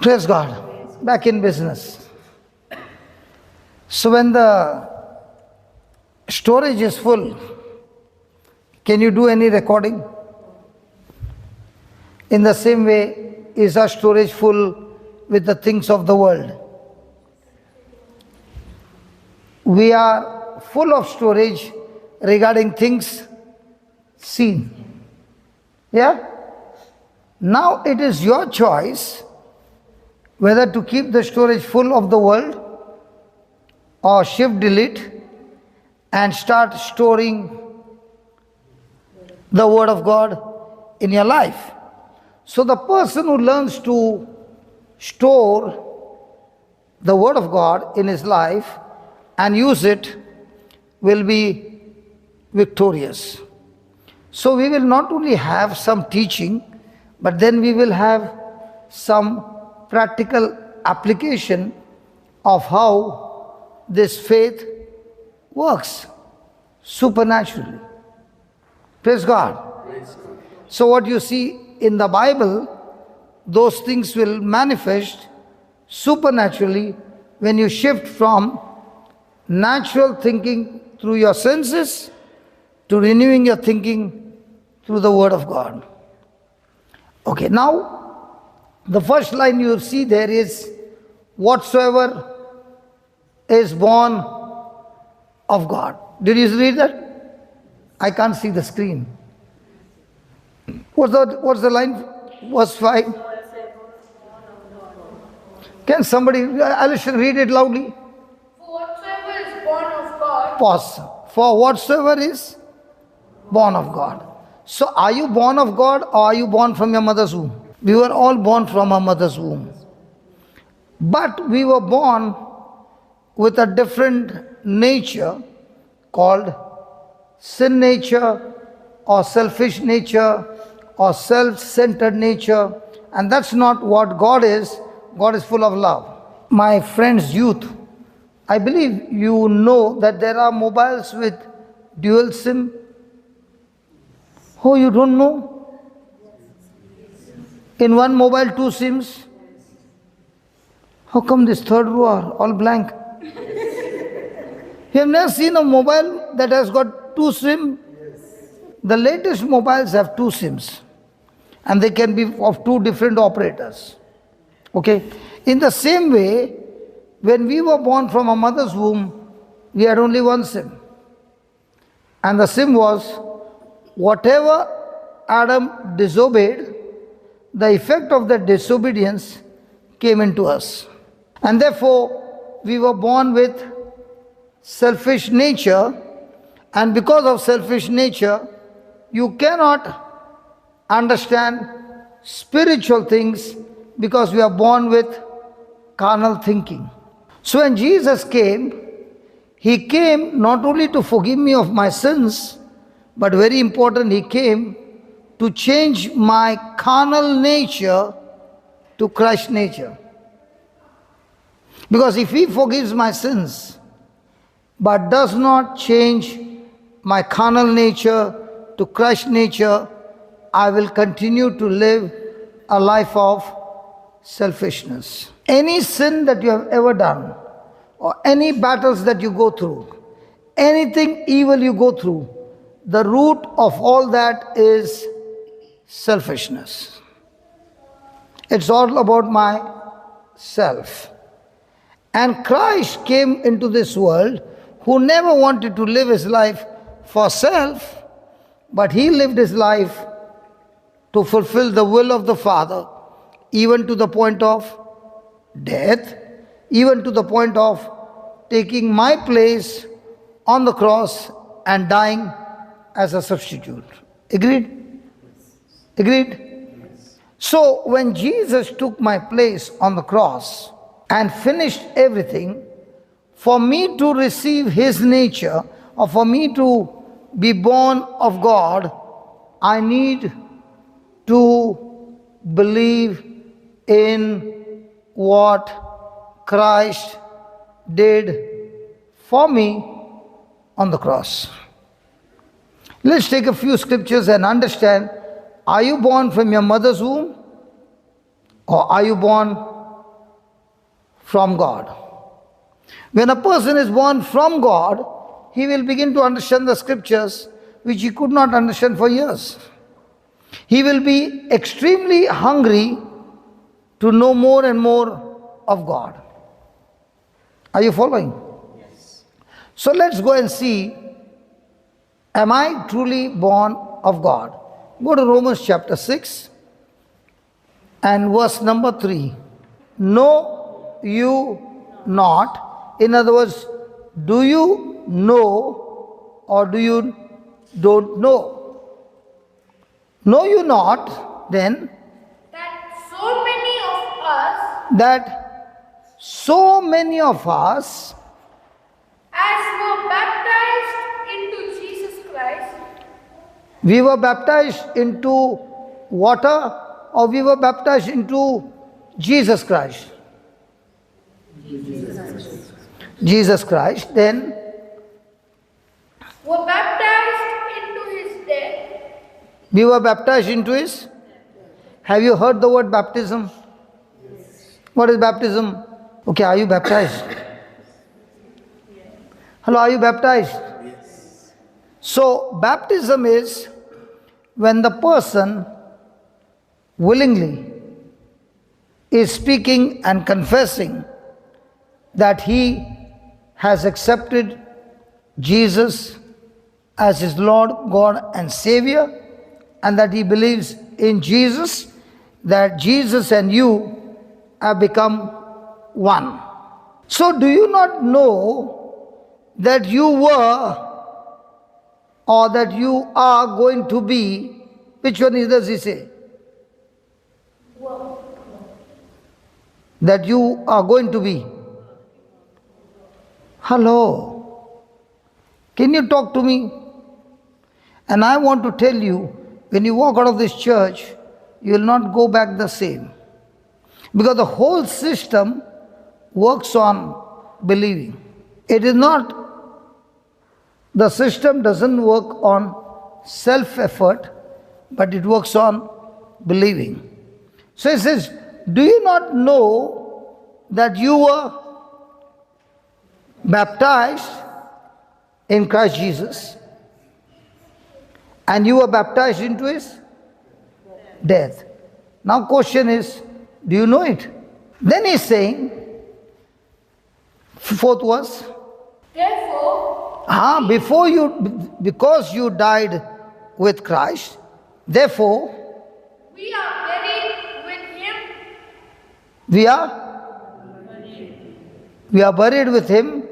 Praise God. Back in business. So when the storage is full, can you do any recording? In the same way, is our storage full with the things of the world? We are full of storage regarding things seen. Yeah? Now it is your choice whether to keep the storage full of the world or shift delete and start storing the Word of God in your life. So the person who learns to store the Word of God in his life and use it will be victorious. So we will not only have some teaching, but then we will have some practical application of how this faith works supernaturally. Praise God. Praise God. So what you see in the Bible, those things will manifest supernaturally when you shift from natural thinking through your senses to renewing your thinking through the Word of God. Okay, now the first line you see there is, whatsoever is born of God. Did you read that? I can't see the screen. What's the line? Verse 5. Can somebody, Alicia, read it loudly? For whatsoever is born of God. Pause. For whatsoever is born of God. So are you born of God or are you born from your mother's womb? We were all born from our mother's womb. But we were born with a different nature called sin nature or selfish nature or self-centered nature. And that's not what God is. God is full of love. My friends, youth, I believe you know that there are mobiles with dual SIM. Oh, you don't know? In one mobile, 2 SIMs. How come this third row are all blank? You have never seen a mobile that has got 2 SIM? The latest mobiles have 2 SIMs. And they can be of 2 different operators. Okay? In the same way, when we were born from our mother's womb, we had only 1 SIM. And the SIM was, whatever Adam disobeyed, the effect of that disobedience came into us. And therefore, we were born with selfish nature. And because of selfish nature, you cannot understand spiritual things because we are born with carnal thinking. So when Jesus came, He came not only to forgive me of my sins, but very important, He came to change my carnal nature to Christ's nature. Because if He forgives my sins, but does not change my carnal nature to Christ's nature, I will continue to live a life of selfishness. Any sin that you have ever done, or any battles that you go through, anything evil you go through, the root of all that is selfishness. It's all about myself. And Christ came into this world who never wanted to live His life for self, but He lived His life to fulfill the will of the Father, even to the point of death, even to the point of taking my place on the cross and dying as a substitute. Agreed? Agreed? So when Jesus took my place on the cross and finished everything, for me to receive His nature, or for me to be born of God, I need to believe in what Christ did for me on the cross. Let's take a few scriptures and understand, are you born from your mother's womb or are you born from God. When a person is born from God, he will begin to understand the scriptures which he could not understand for years. He will be extremely hungry to know more and more of God. Are you following? Yes. So let's go and see, am I truly born of God? Go to Romans chapter 6 and verse number 3. Know you not? In other words, do you know or do you don't know? Know you not, then, that so many of us, as were baptized into Jesus Christ, we were baptized into water or we were baptized into Jesus Christ? Jesus Christ, then were baptized into his death. we were baptized into his. Have you heard the word baptism? Yes. What is baptism? Okay, are you baptized? Hello, are you baptized? Yes. So, baptism is when the person willingly is speaking and confessing that he has accepted Jesus as his Lord, God and Savior, and that he believes in Jesus, that Jesus and you have become one. So do you not know that you were or that you are going to be? Which one does he say? That you are going to be. Hello. Can you talk to me? And I want to tell you, when you walk out of this church, you will not go back the same. Because the whole system works on believing. It is not, the system doesn't work on self-effort, but it works on believing. So it says, do you not know that you were baptized in Christ Jesus? And you were baptized into his death. Now question is, do you know it? Then he's saying, fourth verse. Therefore, because you died with Christ, therefore, we are buried with him. We are buried with him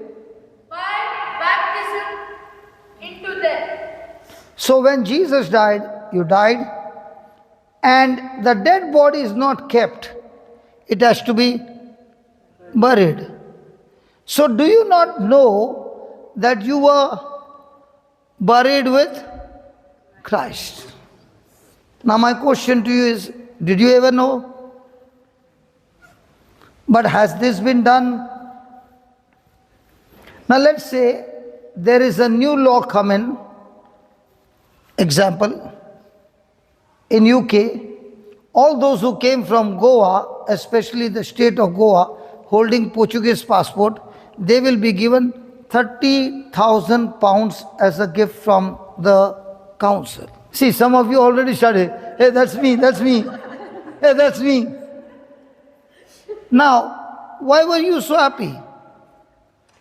By baptism into death. So when Jesus died, you died, and the dead body is not kept. It has to be buried. So do you not know that you were buried with Christ? Now my question to you is, did you ever know? But has this been done? Now let's say there is a new law coming. Example, in UK, all those who came from Goa, especially the state of Goa, holding Portuguese passport, they will be given 30,000 pounds as a gift from the council. See, some of you already started. Hey, that's me. Hey, that's me. Now, why were you so happy?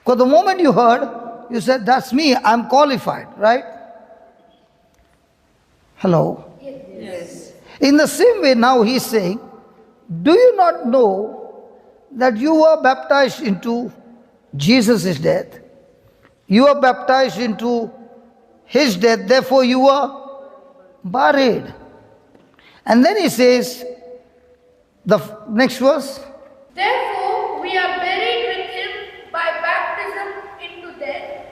Because the moment you heard, you said, that's me, I'm qualified, right? Hello? Yes. In the same way, now he's saying, do you not know that you were baptized into Jesus' death? You were baptized into his death, therefore you were buried. And then he says, the next verse. Therefore, we are buried with him by baptism into death,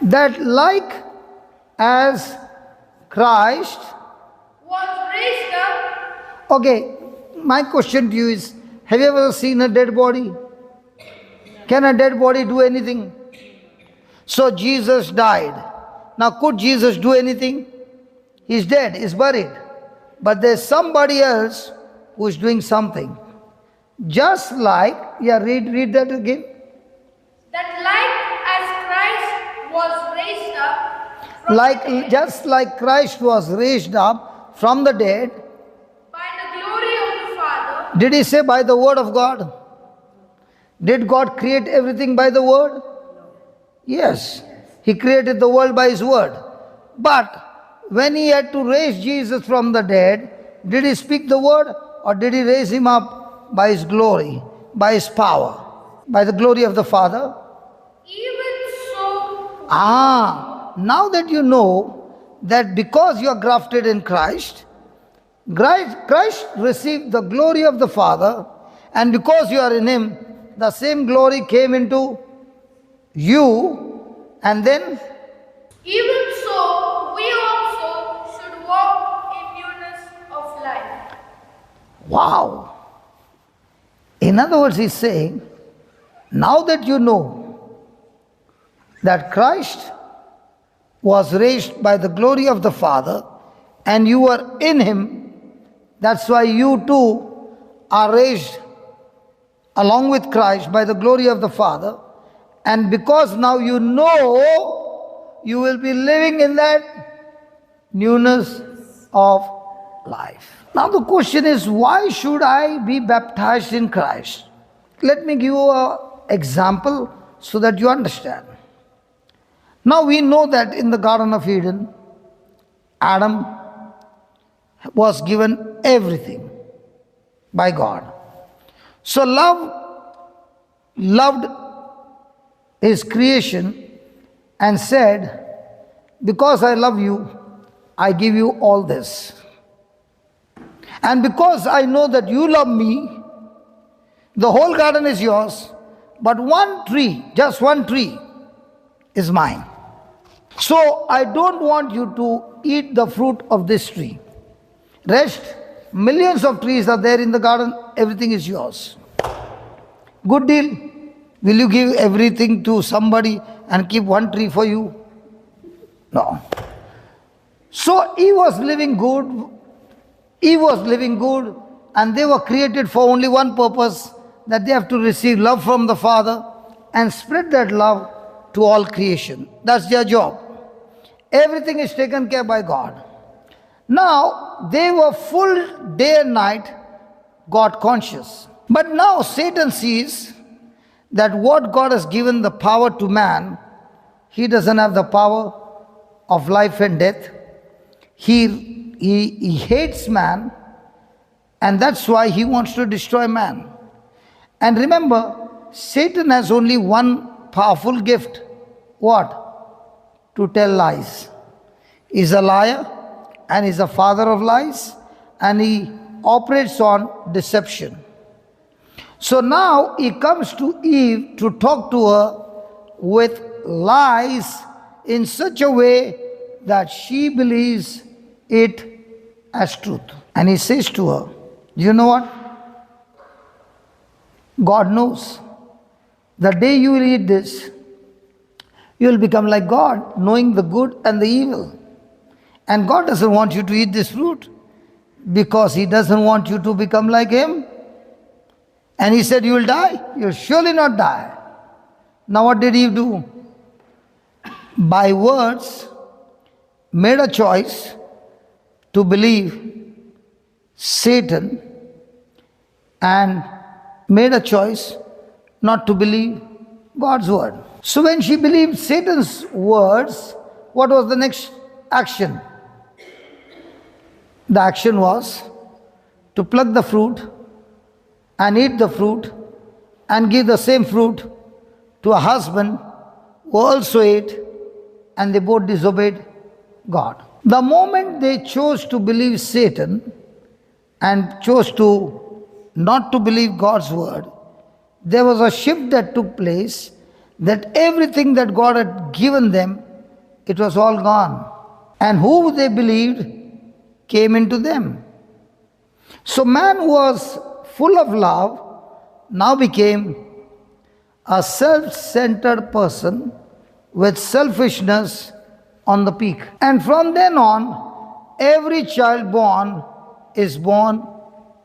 that like as Christ was raised up. Okay, my question to you is, have you ever seen a dead body? Can a dead body do anything? So Jesus died. Now could Jesus do anything? He's dead, he's buried. But there's somebody else who is doing something. Just like, read that again. That like as Christ was raised up from the dead Just like Christ was raised up from the dead. by the glory of the Father, Did he say by the word of God? Did God create everything by the word? Yes. He created the world by his word. But when he had to raise Jesus from the dead, did he speak the word or did he raise him up by his glory, by his power, by the glory of the Father? even so, Now that you know that because you are grafted in Christ, Christ received the glory of the Father, and because you are in him, the same glory came into you, and then even so, we also should walk in newness of life. wow. In other words, he's saying, now that you know that Christ was raised by the glory of the Father and you are in him, that's why you too are raised along with Christ by the glory of the Father. And because now you know, you will be living in that newness of life. Now the question is, why should I be baptized in Christ? Let me give you an example so that you understand. Now we know that in the Garden of Eden, Adam was given everything by God. So loved his creation and said, because I love you, I give you all this. And because I know that you love me, the whole garden is yours, but one tree, just one tree, is mine. So I don't want you to eat the fruit of this tree. Rest, millions of trees are there in the garden, everything is yours. Good deal. Will you give everything to somebody and keep one tree for you? No. So he was living good. He was living good, and they were created for only one purpose, that they have to receive love from the Father and spread that love to all creation. That's their job. Everything is taken care by God. Now, they were full day and night God conscious. But now Satan sees that what God has given the power to man, he doesn't have the power of life and death. He hates man, and that's why he wants to destroy man. And remember, Satan has only one powerful gift. What? To tell lies. He's a liar, and he's a father of lies, and he operates on deception. So now he comes to Eve to talk to her with lies in such a way that she believes it as truth. And he says to her, you know what? God knows. The day you will eat this, you will become like God, knowing the good and the evil. And God doesn't want you to eat this fruit because he doesn't want you to become like him. And he said, you will die. You will surely not die. Now what did Eve do? By words, made a choice to believe Satan and made a choice not to believe God's word. So when she believed Satan's words, what was the next action? The action was to pluck the fruit and eat the fruit and give the same fruit to a husband who also ate, and they both disobeyed God. The moment they chose to believe Satan and chose to not to believe God's word, there was a shift that took place, that everything that God had given them, it was all gone. And who they believed came into them. So man who was full of love now became a self-centered person with selfishness on the peak. And from then on, every child born is born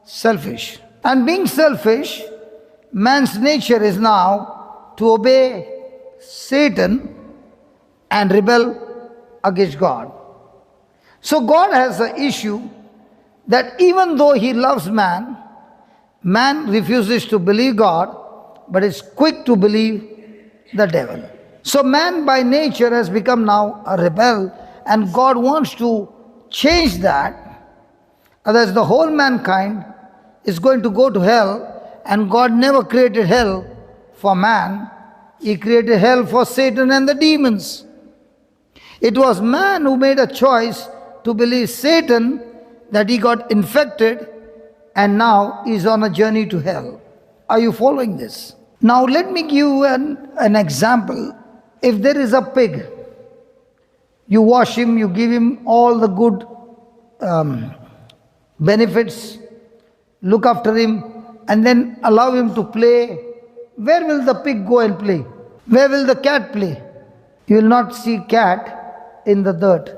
selfish. And being selfish, man's nature is now to obey Satan and rebel against God. So God has an issue that even though he loves man, man refuses to believe God, but is quick to believe the devil. So man by nature has become now a rebel, and God wants to change that. Otherwise the whole mankind is going to go to hell, and God never created hell for man. He created hell for Satan and the demons. It was man who made a choice to believe Satan, that he got infected and now is on a journey to hell. Are you following this? Now let me give you an example. If there is a pig, you wash him, you give him all the good benefits, look after him, and then allow him to play. Where will the pig go and play? Where will the cat play? You will not see cat in the dirt.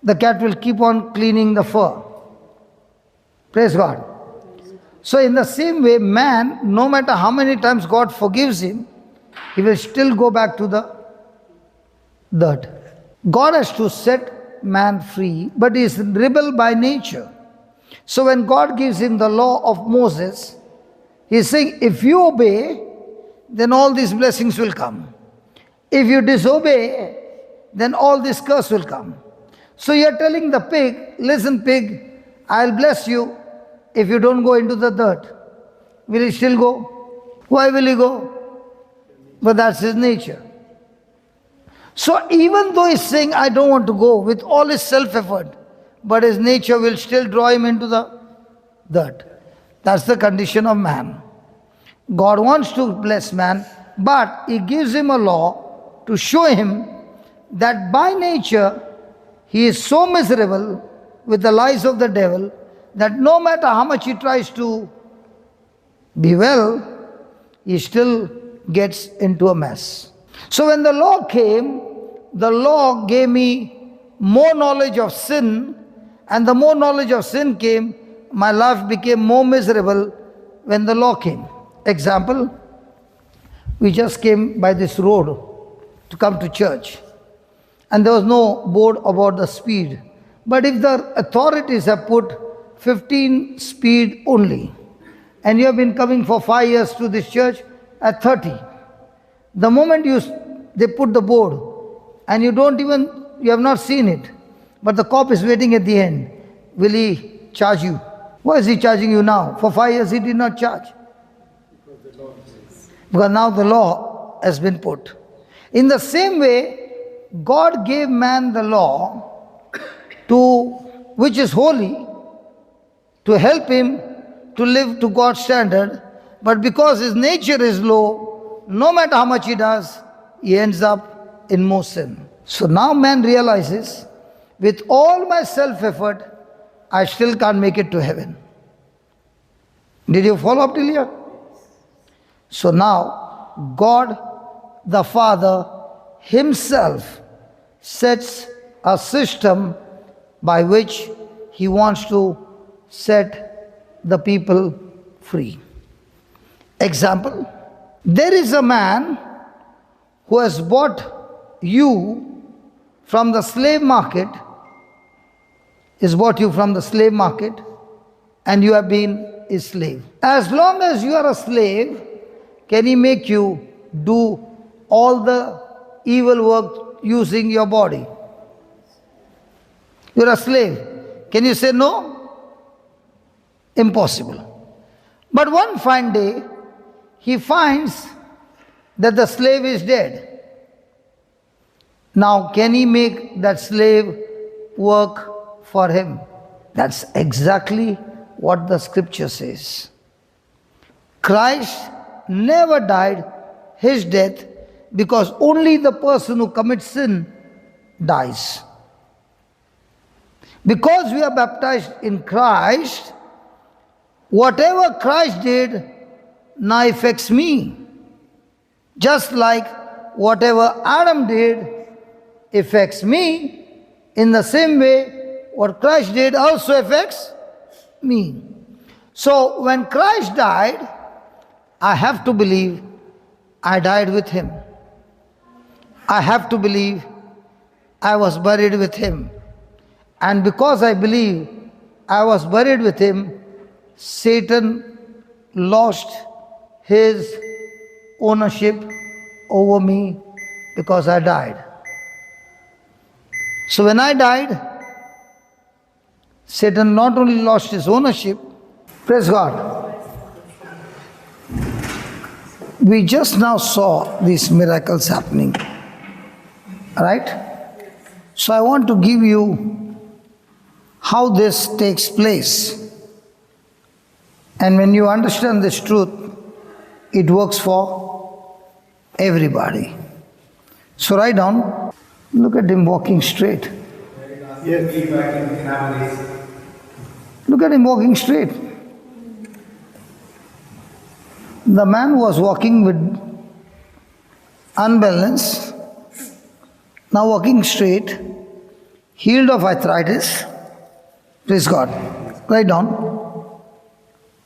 The cat will keep on cleaning the fur. Praise God. So in the same way, man, no matter how many times God forgives him, he will still go back to the dirt. God has to set man free, but he is rebel by nature. So when God gives him the law of Moses, he is saying, if you obey, then all these blessings will come. If you disobey, then all this curse will come. So you are telling the pig, listen pig, I'll bless you if you don't go into the dirt. Will he still go? Why will he go? But that's his nature. So even though he's saying, I don't want to go, with all his self-effort, but his nature will still draw him into the dirt. That's the condition of man. God wants to bless man, but he gives him a law to show him that by nature he is so miserable with the lies of the devil that no matter how much he tries to be well, he still gets into a mess. So when the law came, the law gave me more knowledge of sin, and the more knowledge of sin came, my life became more miserable when the law came. Example, we just came by this road to come to church, and there was no board about the speed. But if the authorities have put 15 speed only, and you have been coming for 5 years to this church at 30, the moment they put the board, and you have not seen it, but the cop is waiting at the end, will he charge you? Why is he charging you now? For 5 years he did not charge. Because now the law has been put. In the same way, God gave man the law which is holy, to help him to live to God's standard, but because his nature is low, no matter how much he does, he ends up in more sin. So now man realizes, with all my self-effort, I still can't make it to heaven. Did you follow up till here? So now, God the Father himself sets a system by which he wants to set the people free. Example, there is a man who has bought you from the slave market, and you have been a slave. As long as you are a slave, can he make you do all the evil work using your body? You're a slave. Can you say no? Impossible. But one fine day, he finds that the slave is dead. Now, can he make that slave work for him? That's exactly what the scripture says. Christ never died his death because only the person who commits sin dies. Because we are baptized in Christ, whatever Christ did now affects me. Just like whatever Adam did affects me, in the same way what Christ did also affects me. So when Christ died, I have to believe I died with him. I have to believe I was buried with him. And because I believe I was buried with him, Satan lost his ownership over me because I died. So when I died, Satan not only lost his ownership, praise God. We just now saw these miracles happening, right? So I want to give you how this takes place. And when you understand this truth, it works for everybody. So write down, look at him walking straight. Look at him walking straight. The man was walking with unbalance, now walking straight, healed of arthritis. Praise God. Write down.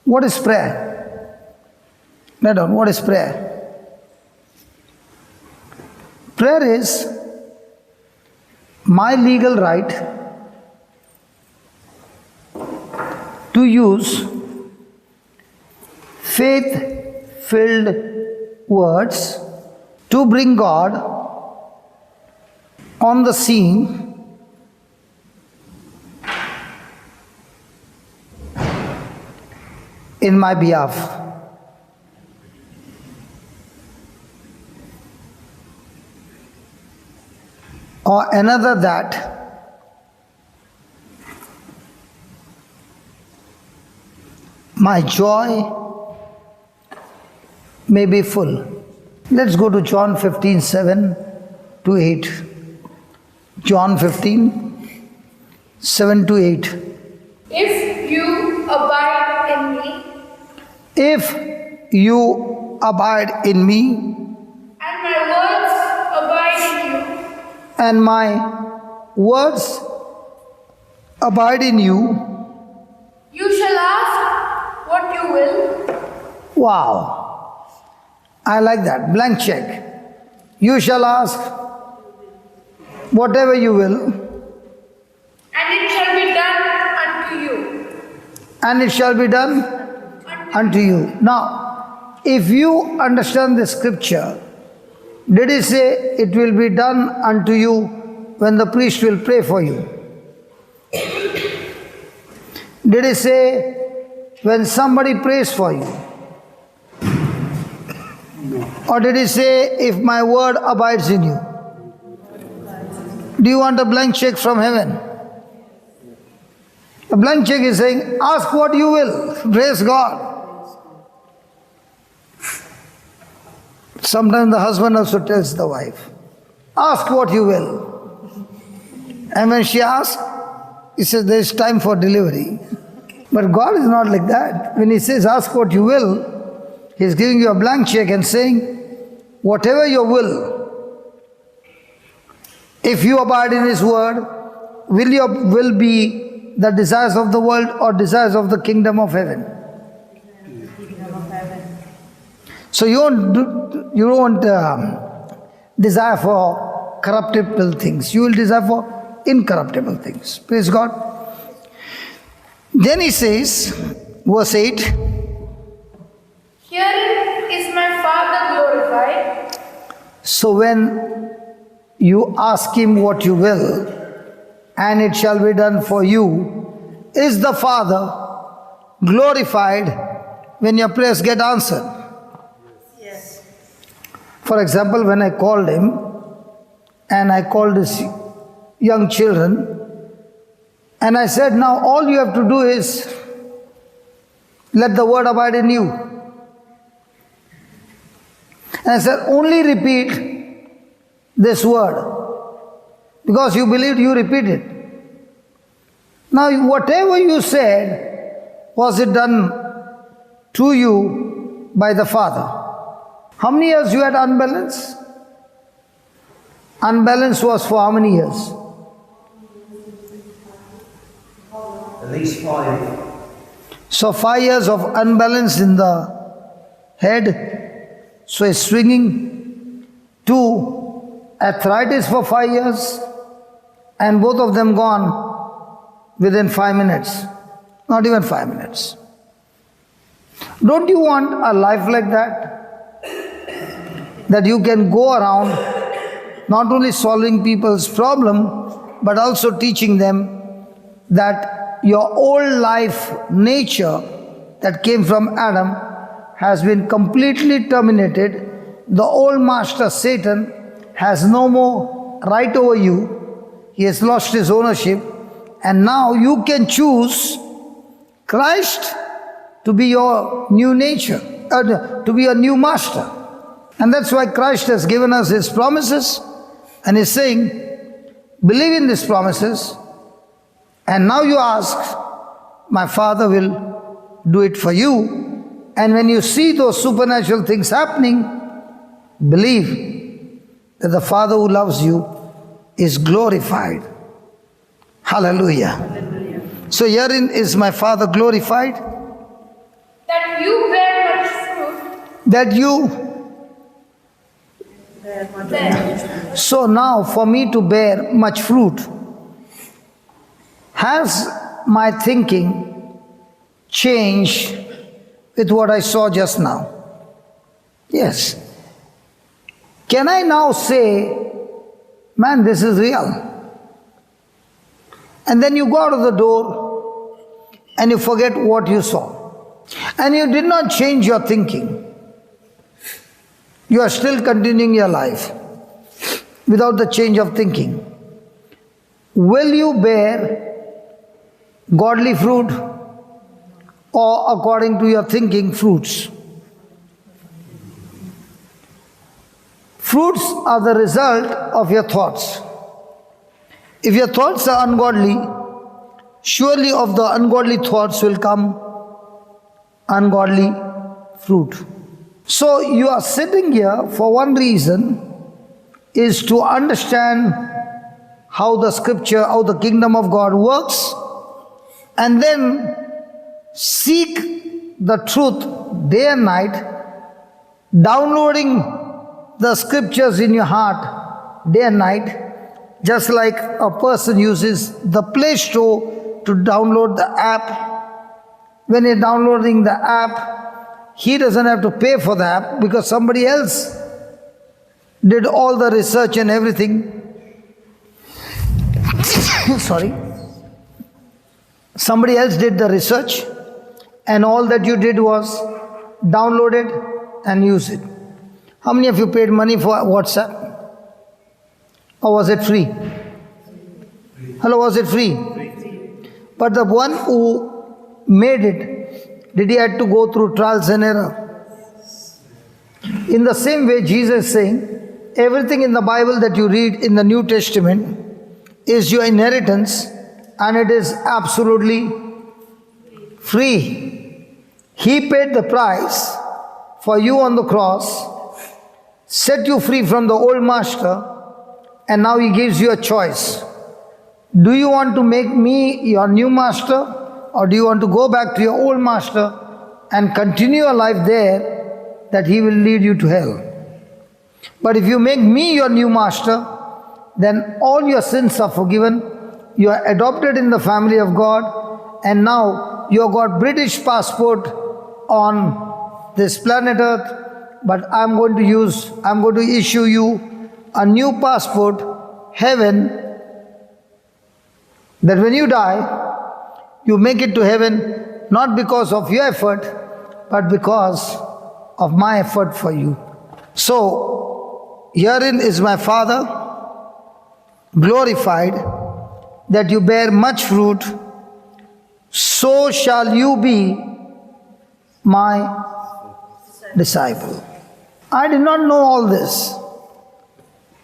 What is prayer? Write down. What is prayer? Prayer is my legal right to use faith-filled words to bring God on the scene in my behalf. Or another that my joy may be full. Let's go to John 15, 7 to 8. John 15, 7 to 8. If you abide in me, If you abide in me, and my words abide in you, and my words abide in you, you shall ask what you will, wow, I like that, blank check. You shall ask whatever you will, and it shall be done unto you. and it shall be done unto you. Now, if you understand the scripture, did he say it will be done unto you when the priest will pray for you? Did he say when somebody prays for you? Or did he say if my word abides in you? Do you want a blank check from heaven? A blank check is saying, ask what you will, praise God. Sometimes the husband also tells the wife, ask what you will. And when she asks, he says there is time for delivery. But God is not like that. When he says ask what you will, he is giving you a blank check and saying, whatever your will, if you abide in his word, will your will be the desires of the world or desires of the kingdom of heaven? So you don't desire for corruptible things. You will desire for incorruptible things. Praise God. Then he says, verse 8, Herein is my Father glorified. so when you ask him what you will, and it shall be done for you, is the Father glorified when your prayers get answered? For example, when I called him and I called his young children and I said, now all you have to do is let the word abide in you. And I said, only repeat this word because you believed, you repeat it. Now whatever you said, was it done to you by the Father? How many years you had unbalance? Unbalance was for how many years? At least 5. So 5 years of unbalance in the head, so it's swinging. 2, arthritis for 5 years, and both of them gone within 5 minutes. Not even 5 minutes. Don't you want a life like that? That you can go around not only solving people's problem, but also teaching them that your old life nature that came from Adam has been completely terminated. The old master Satan has no more right over you. He has lost his ownership, and now you can choose Christ to be your new nature, to be your new master. And that's why Christ has given us his promises, and is saying, believe in these promises, and now you ask, my Father will do it for you. And when you see those supernatural things happening, believe that the Father who loves you is glorified. Hallelujah. So herein is my Father glorified. That you bear much fruit. That you. Bear. So now for me to bear much fruit, has my thinking changed with what I saw just now? Yes. Can I now say, man, this is real? And then you go out of the door and you forget what you saw. And you did not change your thinking. You are still continuing your life without the change of thinking. Will you bear godly fruit or according to your thinking fruits? Fruits are the result of your thoughts. If your thoughts are ungodly, surely of the ungodly thoughts will come ungodly fruit. So you are sitting here for one reason, is to understand how the scripture, how the kingdom of God works, and then seek the truth day and night, downloading the scriptures in your heart day and night, just like a person uses the Play Store to download the app. When you're downloading the app, he doesn't have to pay for the app because somebody else did all the research and everything. Sorry. Somebody else did the research, and all that you did was download it and use it. How many of you paid money for WhatsApp? Or was it free? Hello, was it free? But the one who made it, did he have to go through trials and error? In the same way, Jesus is saying, everything in the Bible that you read in the New Testament is your inheritance, and it is absolutely free. He paid the price for you on the cross, set you free from the old master, and now he gives you a choice. Do you want to make me your new master, or do you want to go back to your old master and continue your life there, that he will lead you to hell? But if you make me your new master, then all your sins are forgiven. You are adopted in the family of God, and now you have got British passport on this planet Earth, but I'm going to issue you a new passport, heaven, that when you die, you make it to heaven, not because of your effort, but because of my effort for you. So, herein is my Father glorified, that you bear much fruit, so shall you be my disciple. I did not know all this.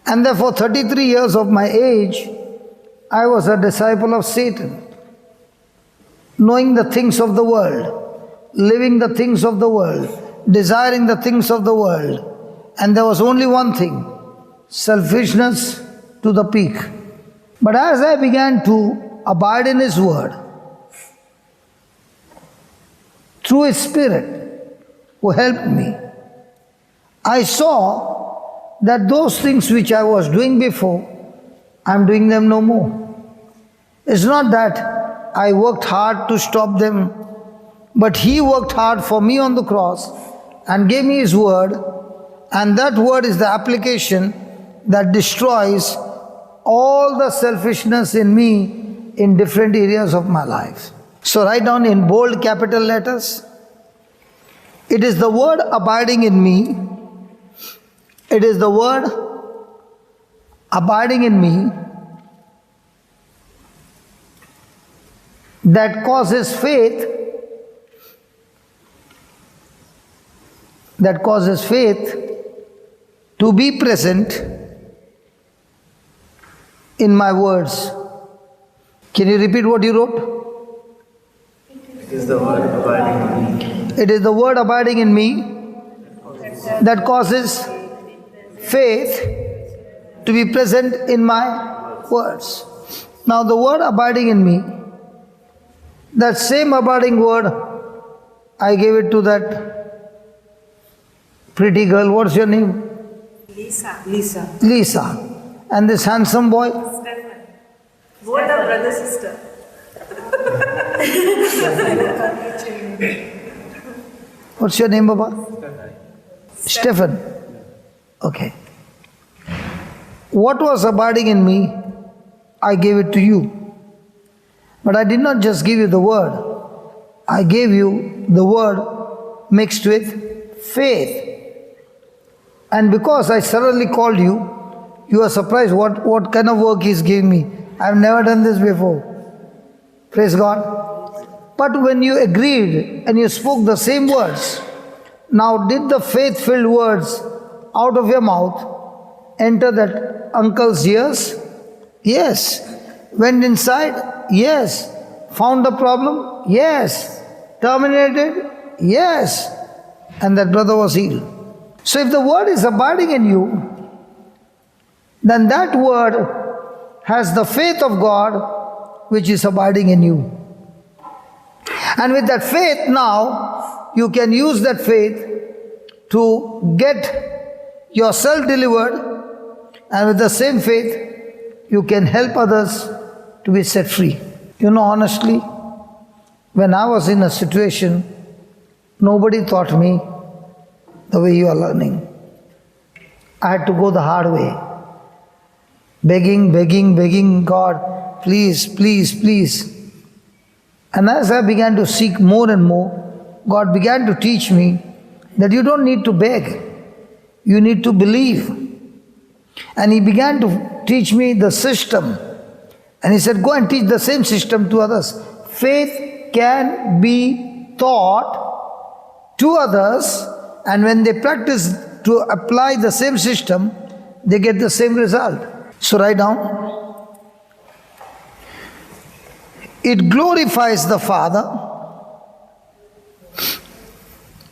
And therefore 33 years of my age, I was a disciple of Satan, knowing the things of the world, living the things of the world, desiring the things of the world. And there was only one thing, selfishness to the peak. But as I began to abide in His word, through His Spirit who helped me. I saw that those things which I was doing before, I'm doing them no more. It's not that I worked hard to stop them, but He worked hard for me on the cross and gave me His word, and that word is the application that destroys all the selfishness in me in different areas of my life. So write down in bold capital letters, it is the word abiding in me. It is the word abiding in me that causes faith, to be present in my words. Can you repeat what you wrote? It is the word abiding in me. It is the word abiding in me that causes faith to be present in my words. Now the word abiding in me, that same abiding word, I gave it to that pretty girl. What's your name? Lisa. And this handsome boy? Stephen. Both are brother sister. What's your name, Baba? Stephen. Okay. What was abiding in me, I gave it to you. But I did not just give you the word. I gave you the word mixed with faith. And because I thoroughly called you, you are surprised what kind of work He's giving me. I've never done this before. Praise God. But when you agreed and you spoke the same words, now did the faith-filled words out of your mouth enter that uncle's ears? Yes. Went inside? Yes. Found the problem? Yes. Terminated? Yes. And that brother was healed. So if the word is abiding in you, then that word has the faith of God which is abiding in you. And with that faith now, you can use that faith to get yourself delivered, and with the same faith, you can help others to be set free. You know, honestly, when I was in a situation, nobody taught me the way you are learning. I had to go the hard way. Begging God, please, please, please. And as I began to seek more and more, God began to teach me that you don't need to beg. You need to believe. And He began to teach me the system. And He said, go and teach the same system to others. Faith can be taught to others, and when they practice to apply the same system, they get the same result. So write down, it glorifies the Father.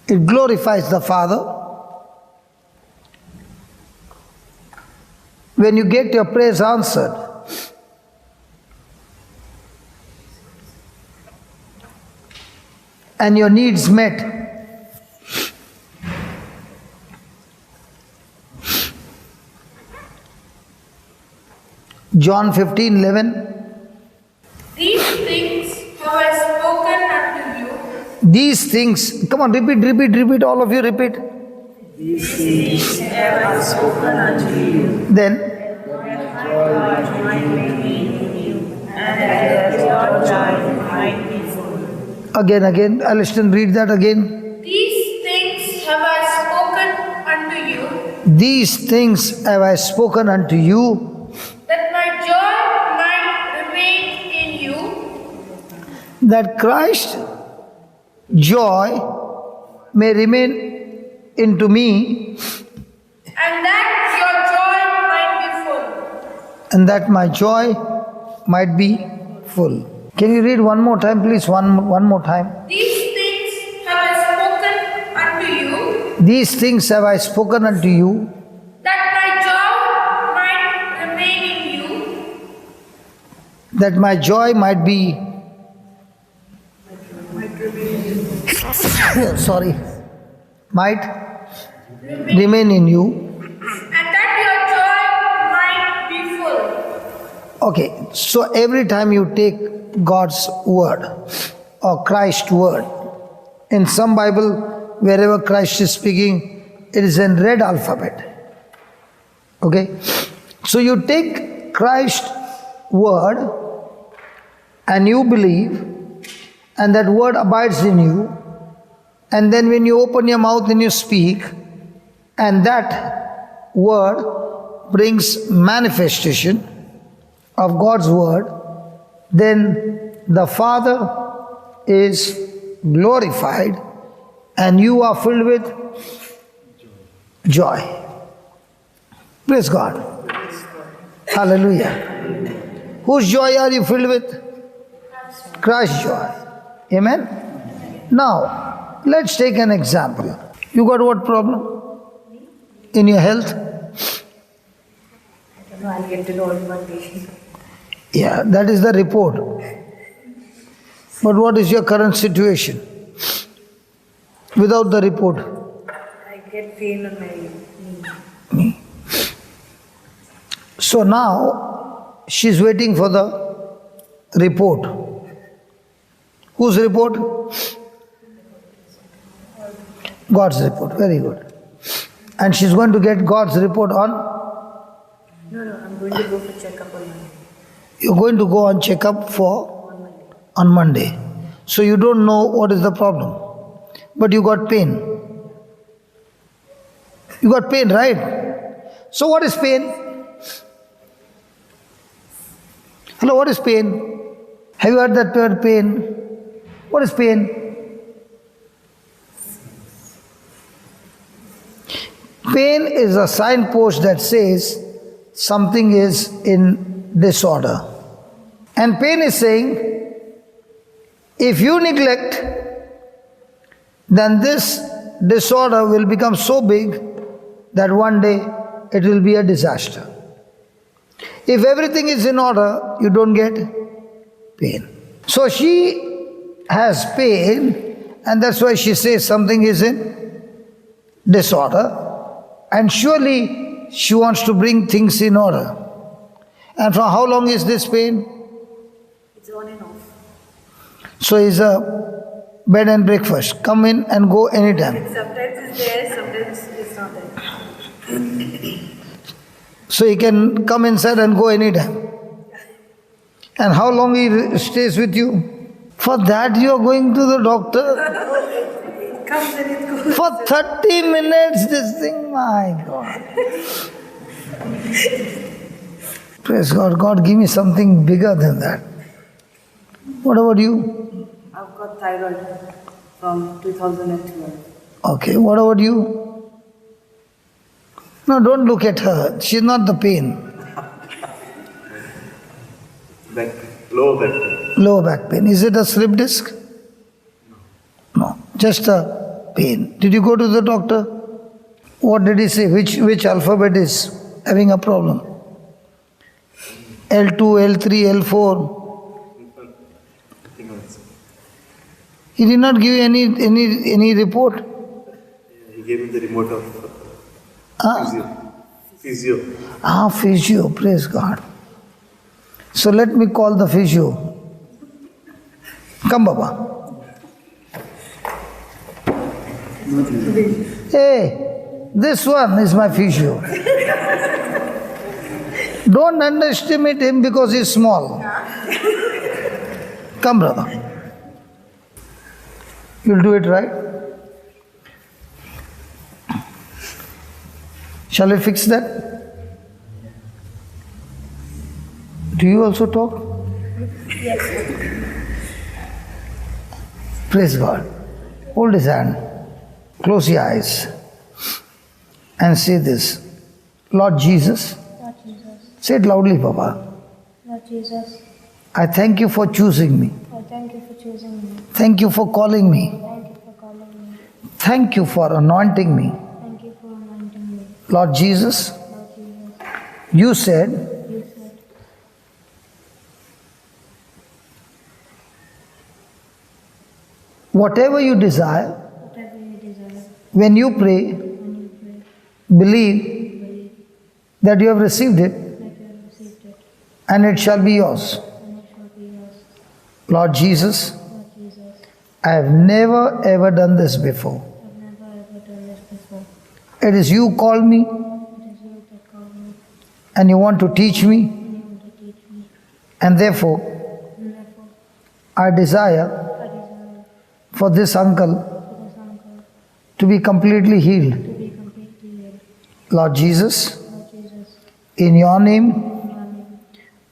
It glorifies the Father when you get your prayers answered. And your needs met. John 15:11. These things have I spoken unto you. These things, come on, repeat, all of you repeat. These things have I spoken unto you. Then, that God might remain in you, and that your joy might be full. again, Alston, read that again. These things have I spoken unto you, These things have I spoken unto you, that my joy might remain in you, that Christ's joy may remain into me, and that your joy might be full. and that my joy might be full. Can you read one more time, please? One more time. These things have I spoken unto you, These things have I spoken unto you, that my joy might remain in you, that my joy might be sorry, might remain in you. And that your joy might be full. Okay, so every time you take God's word or Christ's word, in some Bible, wherever Christ is speaking, it is in red alphabet. Okay, so you take Christ's word and you believe, and that word abides in you, and then when you open your mouth and you speak, and that word brings manifestation of God's word, then the Father is glorified and you are filled with joy. Praise God. Hallelujah. Whose joy are you filled with? Christ's joy. Amen? Now, let's take an example. You got what problem? In your health? I'll get to know one patient. Yeah, that is the report. But what is your current situation? Without the report? I get pain on my knee. So now, she's waiting for the report. Whose report? God's report. Very good. And she's going to get God's report on? No, I'm going to go for checkup on Monday. You're going to go on checkup for? On Monday. So you don't know what is the problem. But you got pain. You got pain, right? So what is pain? Hello, what is pain? Have you heard that word pain? What is pain? Pain is a signpost that says something is in disorder. And pain is saying, if you neglect, then this disorder will become so big that one day it will be a disaster. If everything is in order, you don't get pain. So she has pain, and that's why she says something is in disorder. And surely she wants to bring things in order. And for how long is this pain? It's on and off. So it's a bed and breakfast. Come in and go anytime. Sometimes it's there, sometimes it's not there. So he can come inside and go anytime. And how long he stays with you? For that you are going to the doctor? It comes and it goes. For 30 minutes this thing, my God. Praise God. God, give me something bigger than that. What about you? I've got thyroid from 2012. Okay, what about you? No, don't look at her. She's not the pain. Lower back pain. Lower back pain. Is it a slip disc? No, just a pain. Did you go to the doctor? What did he say? Which alphabet is having a problem? L2, L3, L4. He did not give you any report? He gave me the remote of physio. Physio. Praise God. So let me call the physio. Come, Baba. Hey, this one is my physio. Don't underestimate him because he's small. Come, brother. You'll do it right? Shall we fix that? Do you also talk? Yes. Praise God. Hold his hand. Close your eyes. And say this. Lord Jesus. Lord Jesus. Say it loudly, Papa. Lord Jesus. I thank you for choosing me. I thank you for choosing me. Thank you for calling me. Thank you for calling me. Thank you for anointing me. Thank you for anointing me. Lord Jesus, Lord Jesus. you said, You said, whatever you desire, When you pray, believe that you have received it and it shall be yours. Lord Jesus, I have never ever done this before. It is you called me and you want to teach me, and therefore I desire for this uncle to be completely healed. Lord Jesus, in your name,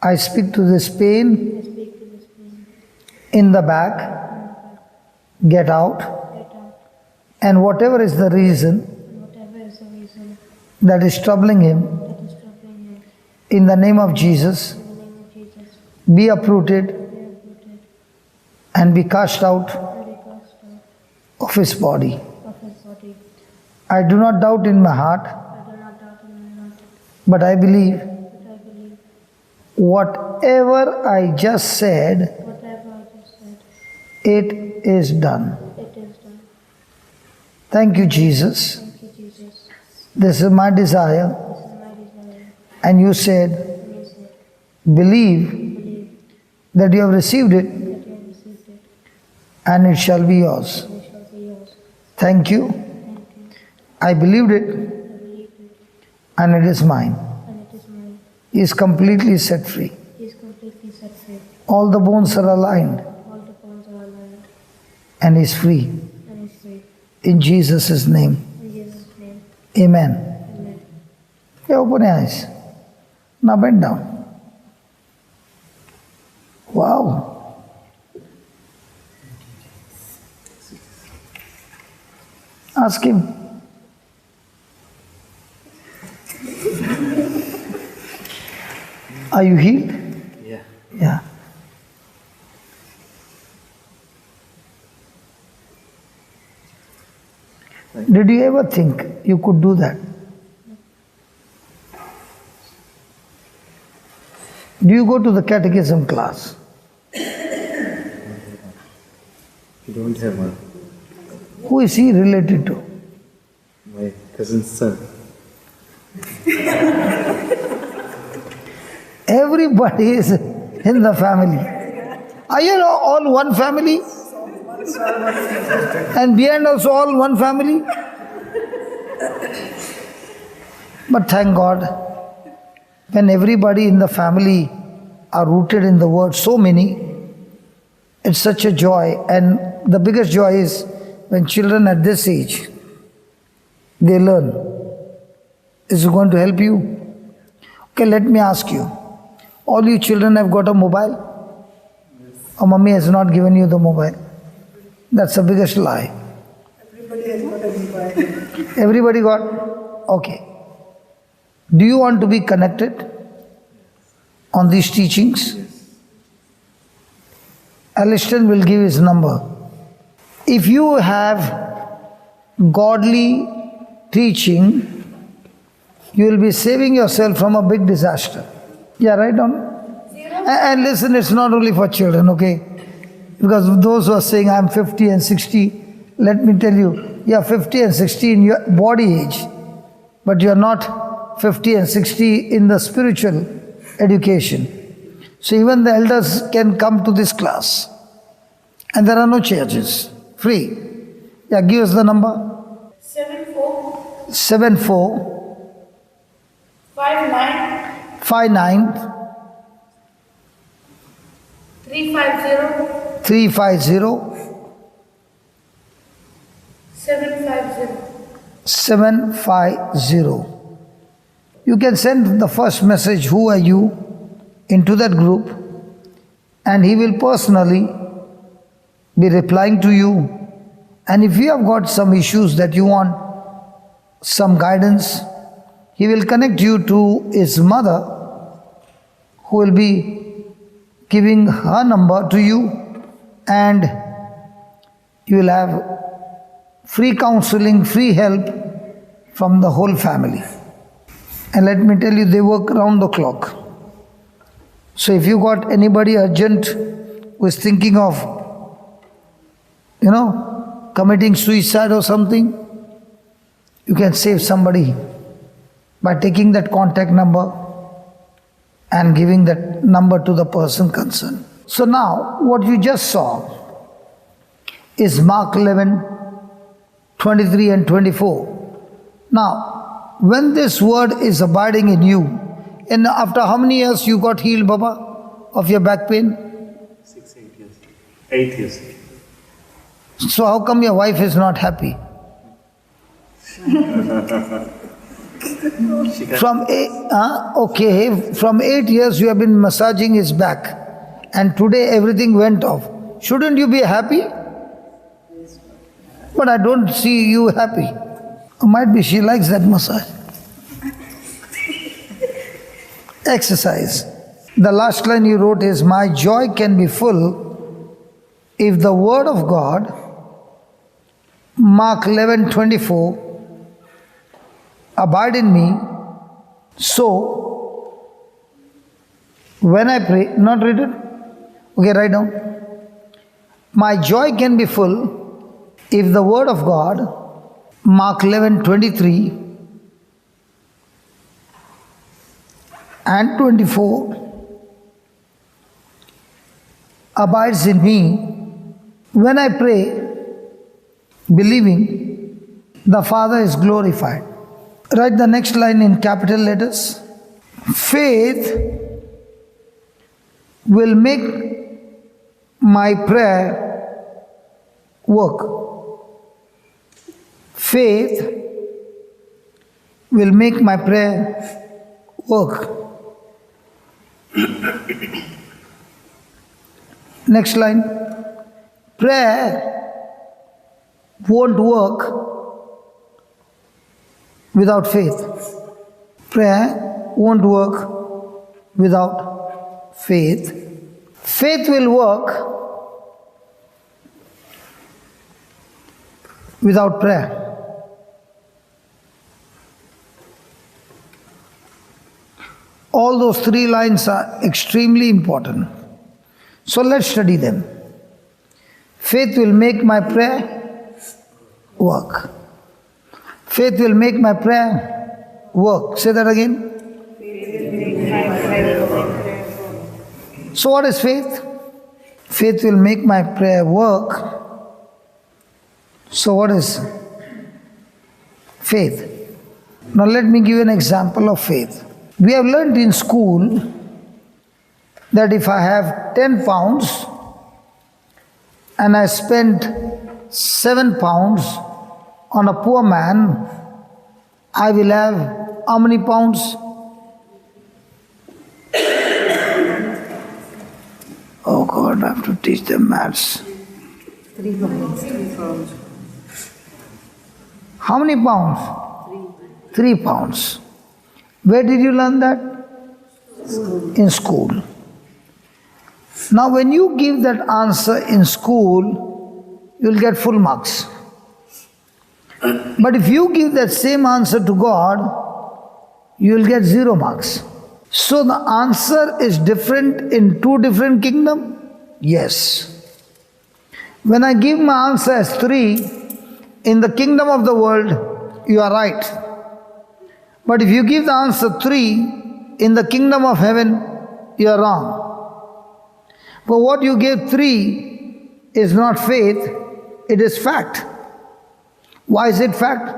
I speak to this pain in the back, get out, and whatever is the reason that is troubling him, in the name of Jesus, be uprooted and be cast out of his body. I do not doubt in my heart, but I believe whatever I just said, it is done. Thank you, Jesus. This is my desire. And you said, believe that you have received it and it shall be yours. Thank you. I believed it and it is mine. He is completely set free. All the bones are aligned and he is free. In Jesus' name. Amen. Okay, open your eyes. Now bend down. Wow. Ask him. Are you healed? Yeah. Yeah. Did you ever think you could do that? Do you go to the catechism class? You don't have one. Who is he related to? My cousin's son. Everybody is in the family. Are you all one family? And behind also all one family? But thank God, when everybody in the family are rooted in the word, so many, it's such a joy. And the biggest joy is when children at this age, they learn. Is it going to help you? Okay, let me ask you. All you children have got a mobile? Or mommy has not given you the mobile? That's the biggest lie. Everybody has got a mobile. Everybody got? Okay. Do you want to be connected on these teachings? Aliston will give his number. If you have godly teaching, you will be saving yourself from a big disaster. Yeah, right on. And listen, it's not only for children, okay? Because those who are saying I'm 50 and 60, let me tell you, you are 50 and 60 in your body age, but you are not 50 and 60 in the spiritual education. So even the elders can come to this class. And there are no charges. Free. Yeah, give us the number. 74 74 59 59 350 350 750. 750. You can send the first message, who are you, into that group, and he will personally be replying to you. And if you have got some issues that you want some guidance, he will connect you to his mother, who will be giving her number to you, and you will have free counseling, free help from the whole family. And let me tell you, they work round the clock. So if you got anybody urgent who is thinking of, committing suicide or something, You can save somebody by taking that contact number and giving that number to the person concerned. So now, what you just saw is Mark 11, 23 and 24. Now, when this word is abiding in you, and after how many years you got healed, Baba, of your back pain? 6, 8 years. 8 years. So how come your wife is not happy? From 8 years you have been massaging his back, and today everything went off. Shouldn't you be happy? But I don't see you happy. Might be she likes that massage. Exercise. The last line you wrote is, my joy can be full if the word of God, Mark 11:24, abide in me. So, when I pray, not read it? Okay, write down. My joy can be full if the word of God, Mark 11:23 and 24, abides in me. When I pray, believing, the Father is glorified. Write the next line in capital letters. Faith will make my prayer work. Faith will make my prayer work. Next line. Prayer won't work without faith. Prayer won't work without faith. Faith will work without prayer. All those 3 lines are extremely important. So let's study them. Faith will make my prayer work. Faith will make my prayer work. Say that again. So what is faith? Faith will make my prayer work. So what is faith? Now let me give you an example of faith. We have learned in school that if I have 10 pounds and I spent 7 pounds on a poor man, I will have how many pounds? Oh God, I have to teach them maths. 3 pounds. How many pounds? 3 pounds. Where did you learn that? In school. Now when you give that answer in school, you'll get full marks. But if you give that same answer to God, you'll get 0 marks. So the answer is different in 2 different kingdoms? Yes. When I give my answer as 3, in the kingdom of the world, you are right. But if you give the answer 3, in the kingdom of heaven, you are wrong. But what you gave 3 is not faith, it is fact. Why is it fact?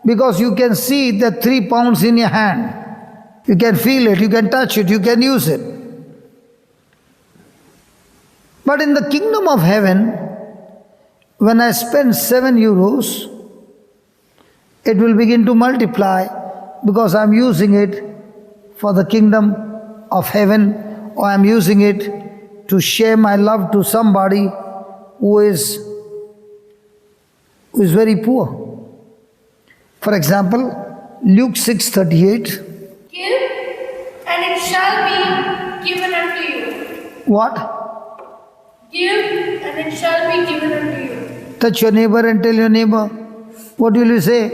Because you can see the 3 pounds in your hand. You can feel it, you can touch it, you can use it. But in the kingdom of heaven, when I spend 7 euros, it will begin to multiply because I'm using it for the kingdom of heaven, or I'm using it to share my love to somebody who is very poor. For example, Luke 6:38. Give, and it shall be given unto you. What? Give, and it shall be given unto you. Touch your neighbor and tell your neighbor. What will you say?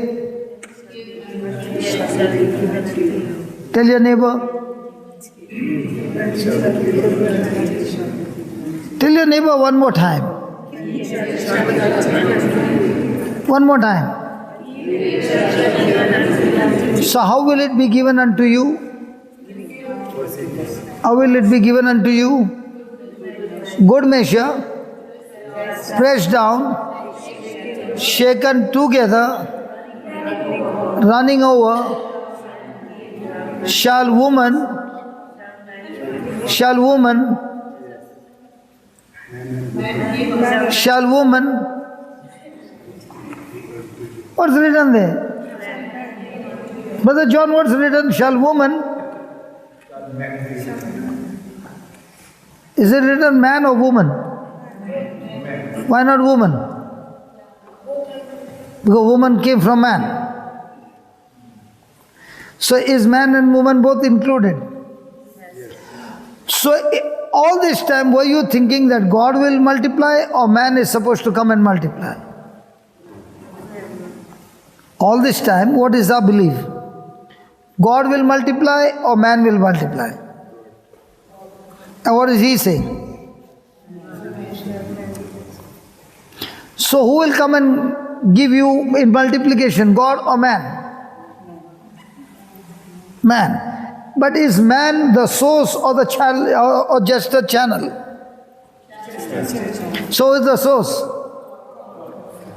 Tell your neighbor. Tell your neighbor one more time. One more time. So how will it be given unto you? How will it be given unto you? Good measure, pressed down, shaken together, running over, shall woman, what's written there? Brother John, what's written? Shall woman? Is it written man or woman? Why not woman? Because woman came from man. So is man and woman both included? So all this time were you thinking that God will multiply or man is supposed to come and multiply? All this time what is our belief? God will multiply or man will multiply? And what is he saying? So who will come and give you in multiplication, God or man? Man. But is man the source or the channel or just a channel? So is the source.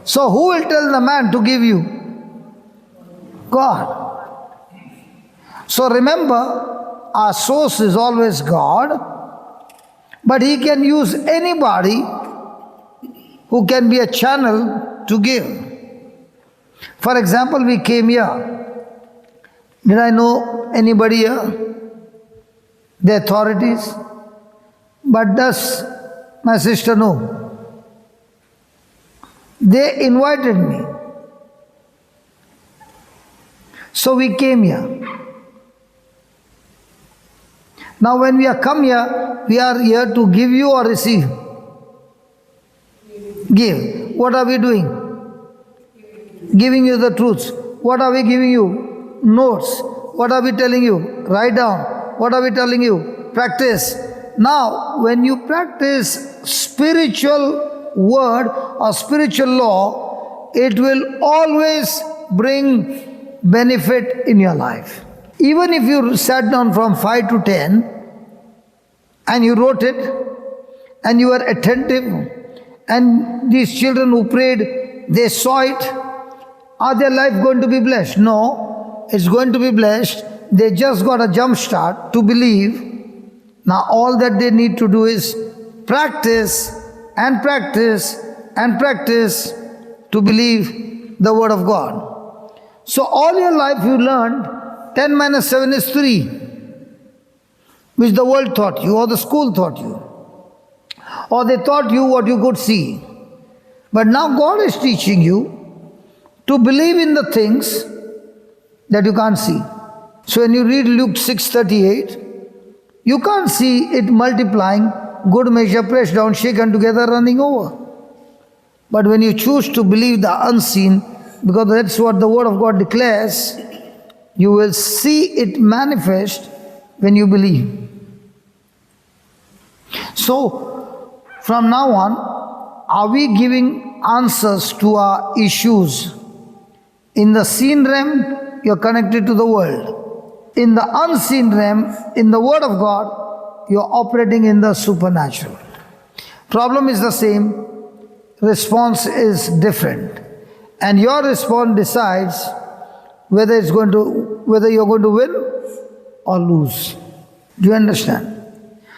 So who will tell the man to give you? God. So remember, our source is always God, but he can use anybody who can be a channel to give. For example, we came here. Did I know anybody here? The authorities? But does my sister know? They invited me. So we came here. Now when we are come here, we are here to give you or receive? Give. What are we doing? Giving you the truths. What are we giving you? Notes. What are we telling you? Write down. What are we telling you? Practice. Now, when you practice spiritual word or spiritual law, it will always bring benefit in your life. Even if you sat down from 5 to 10 and you wrote it and you were attentive and these children who prayed, they saw it, are their life going to be blessed? No, it's going to be blessed. They just got a jump start to believe. Now all that they need to do is practice and practice and practice to believe the word of God. So all your life you learned 10 minus 7 is 3, which the world taught you or the school taught you. Or they taught you what you could see. But now God is teaching you to believe in the things that you can't see. So when you read Luke 6:38, you can't see it multiplying, good measure, pressed down, shaken together, running over. But when you choose to believe the unseen, because that's what the word of God declares, you will see it manifest when you believe. So, from now on, are we giving answers to our issues? In the seen realm, you're connected to the world. In the unseen realm, in the word of God, you're operating in the supernatural. Problem is the same, response is different. And your response decides whether you're going to win or lose. Do you understand?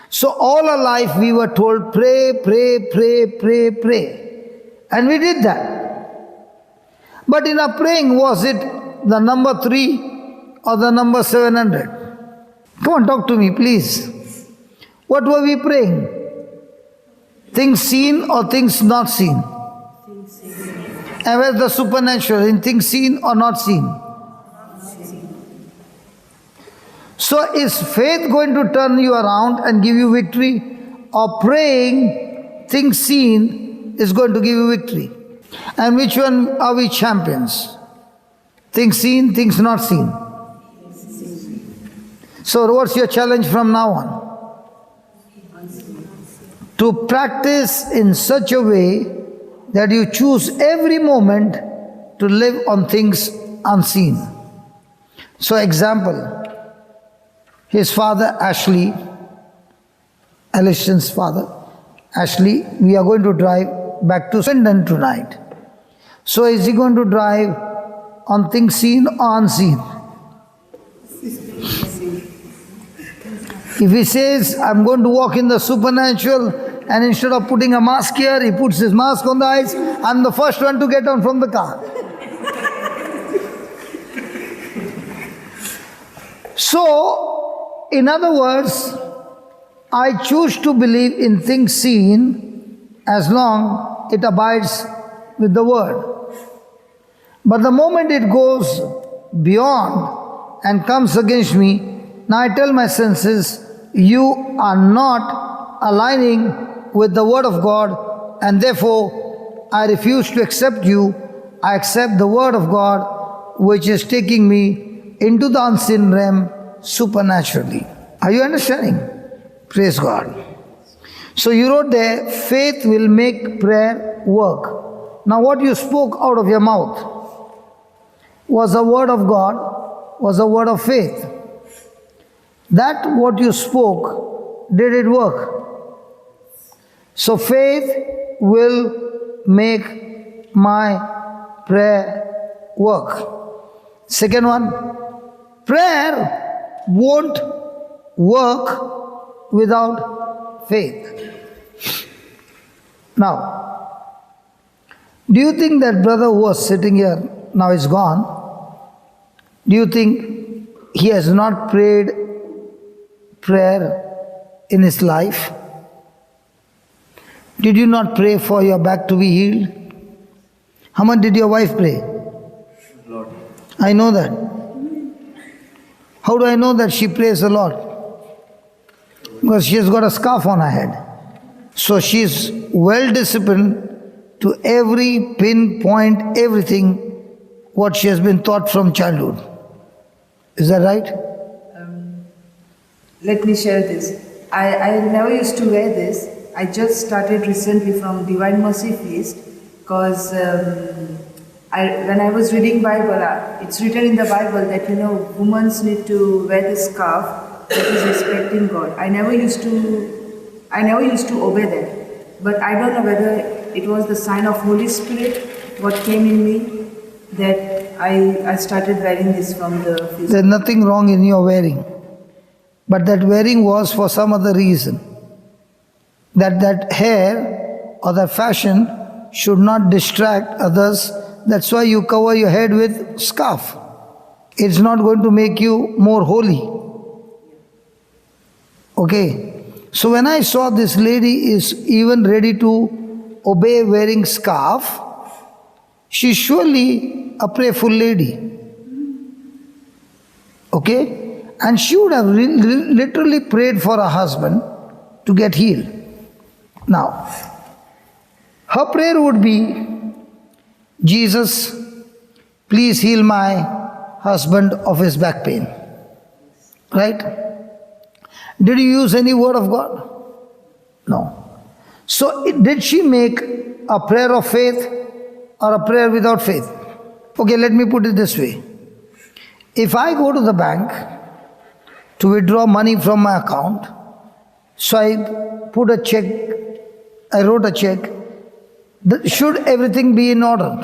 So all our life we were told, pray, pray, pray, pray, pray. And we did that. But in our praying, was it the number 3 or the number 700? Come on, talk to me, please. What were we praying? Things seen or things not seen? And where's the supernatural? In things seen or not seen? So is faith going to turn you around and give you victory? Or praying, things seen, is going to give you victory? And which one are we champions? Things seen, things not seen. So what's your challenge from now on? To practice in such a way that you choose every moment to live on things unseen. So example, his father Ashley, Allison's father, Ashley, we are going to drive back to Swindon tonight. So is he going to drive on things seen or unseen? If he says, I'm going to walk in the supernatural, and instead of putting a mask here, he puts his mask on the eyes, I'm the first one to get down from the car. So, in other words, I choose to believe in things seen as long it abides with the word. But the moment it goes beyond and comes against me, now I tell my senses, you are not aligning with the word of God, and therefore I refuse to accept you. I accept the word of God, which is taking me into the unseen realm supernaturally. Are you understanding? Praise God. So you wrote there, faith will make prayer work. Now what you spoke out of your mouth was a word of God, was a word of faith. That what you spoke, did it work? So faith will make my prayer work. Second one, prayer won't work without faith. Now, do you think that brother who was sitting here now is gone? Do you think he has not prayed prayer in his life? Did you not pray for your back to be healed? How much did your wife pray? Lord. I know that. How do I know that she prays a lot? Because she has got a scarf on her head. So she is well disciplined to every pinpoint, everything what she has been taught from childhood. Is that right? Let me share this. I never used to wear this. I just started recently from Divine Mercy Feast because when I was reading Bible, it's written in the Bible that women need to wear this scarf that is respecting God. I never used to obey that, but I don't know whether it was the sign of Holy Spirit what came in me that I started wearing this from the feast. There's nothing wrong in your wearing, but that wearing was for some other reason. That hair or that fashion should not distract others. That's why you cover your head with scarf. It's not going to make you more holy. Okay. So when I saw this lady is even ready to obey wearing scarf, she's surely a prayerful lady. Okay. And she would have literally prayed for her husband to get healed. Now, her prayer would be, Jesus, please heal my husband of his back pain. Right? Did you use any word of God? No. So did she make a prayer of faith or a prayer without faith? Okay, let me put it this way. If I go to the bank to withdraw money from my account, so I put a check, I wrote a check, should everything be in order?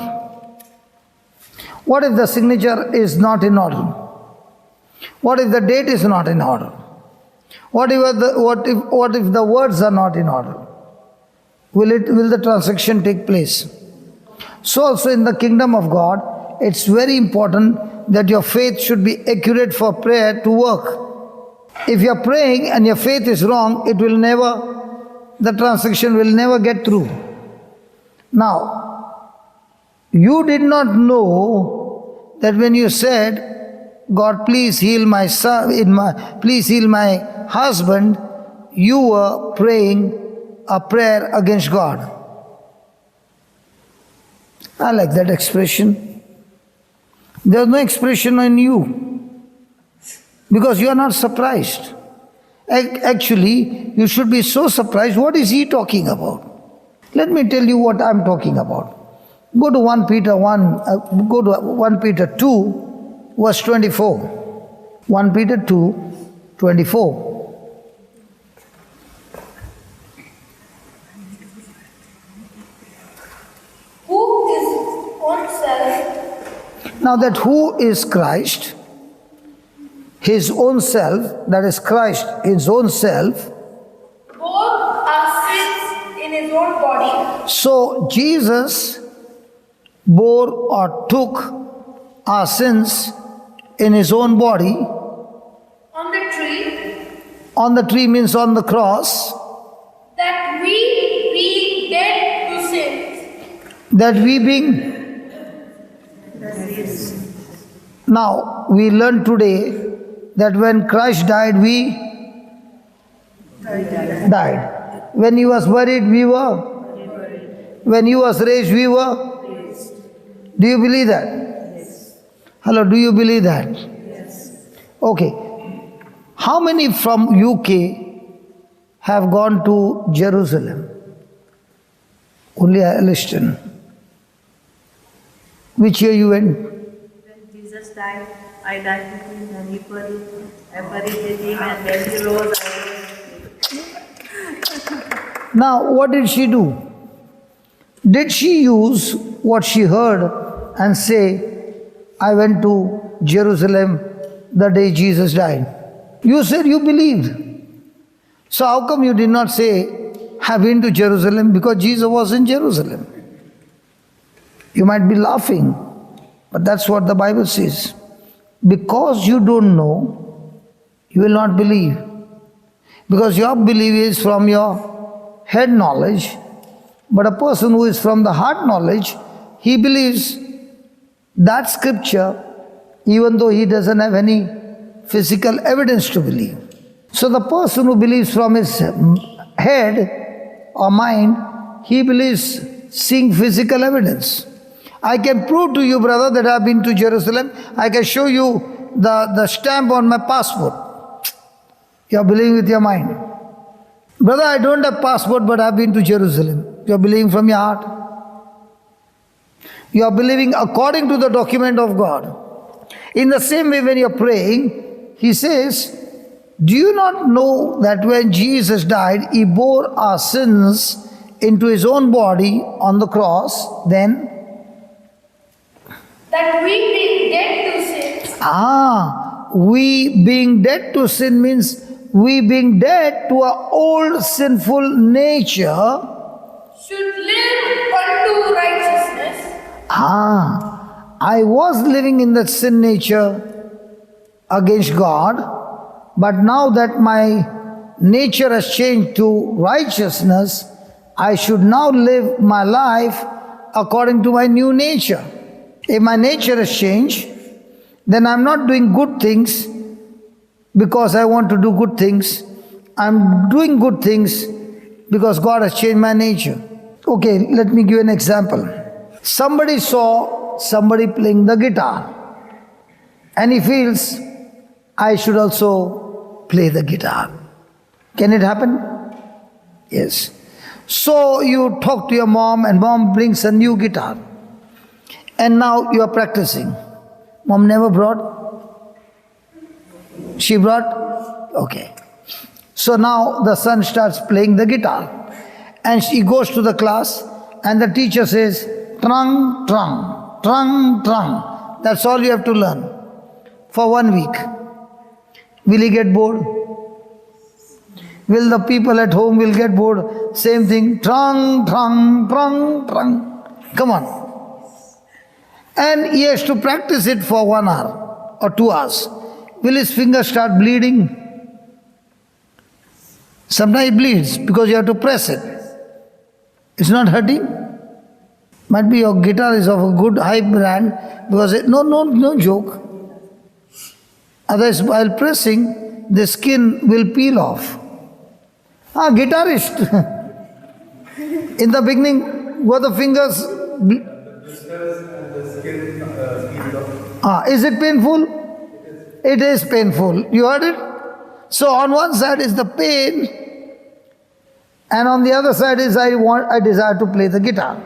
What if the signature is not in order? What if the date is not in order? What if the words are not in order? Will the transaction take place? So also in the kingdom of God, it's very important that your faith should be accurate for prayer to work. If you're praying and your faith is wrong, the transaction will never get through. Now, you did not know that when you said, God, please heal my son, please heal my husband, you were praying a prayer against God. I like that expression. There's no expression in you because you are not surprised. Actually, you should be so surprised. What is he talking about? Let me tell you what I'm talking about. Go to 1 Peter 2, verse 24. 1 Peter 2, 24. Who is own self, Now that who is Christ, his own self, that is Christ, his own self. bore our sins in his own body So Jesus bore or took our sins in his own body. on the tree, On the tree means on the cross, that we, being dead to sins, that we being. Now we learn today that when Christ died, we died. When he was buried, we were. When he was raised, we were. Do you believe that? Hello, do you believe that? Okay. How many from UK have gone to Jerusalem? Only Aliston. Which year you went? When Jesus died, I died with him and he buried. I buried with him and when he rose, I rose. Now, what did she do? Did she use what she heard and say, I went to Jerusalem the day Jesus died? You said you believed. So how come you did not say, I've been to Jerusalem? Because Jesus was in Jerusalem. You might be laughing, but that's what the Bible says. Because you don't know, you will not believe. Because your belief is from your head knowledge, but a person who is from the heart knowledge, he believes that scripture, even though he doesn't have any physical evidence to believe. So the person who believes from his head or mind, he believes seeing physical evidence. I can prove to you, brother, that I have been to Jerusalem. I can show you the stamp on my passport. You are believing with your mind. Brother, I don't have passport, but I have been to Jerusalem. You are believing from your heart. You are believing according to the document of God. In the same way, when you are praying, he says, do you not know that when Jesus died, he bore our sins into his own body on the cross? Then, that we, being dead to sins, we being dead to sin means we being dead to our old sinful nature. should live unto righteousness, I was living in that sin nature against God, but now that my nature has changed to righteousness, I should now live my life according to my new nature. If my nature has changed, then I'm not doing good things because I want to do good things. I'm doing good things because God has changed my nature. Okay, let me give you an example. Somebody saw somebody playing the guitar and he feels, I should also play the guitar. Can it happen? Yes. So you talk to your mom and mom brings a new guitar. And now you are practicing. Mom never brought? She brought? Okay. So now the son starts playing the guitar. And she goes to the class and the teacher says, trung, trung, trung, trung. That's all you have to learn for 1 week. Will he get bored? Will the people at home will get bored? Same thing, trung, trung, trung, trung. Come on. And he has to practice it for 1 hour or 2 hours. Will his fingers start bleeding? Sometimes it bleeds because you have to press it. It's not hurting. Might be your guitar is of a good high brand because no joke. Otherwise, while pressing, the skin will peel off. Guitarist. In the beginning, were the fingers? Is it painful? It is painful. You heard it? So on one side is the pain, and on the other side is I desire to play the guitar.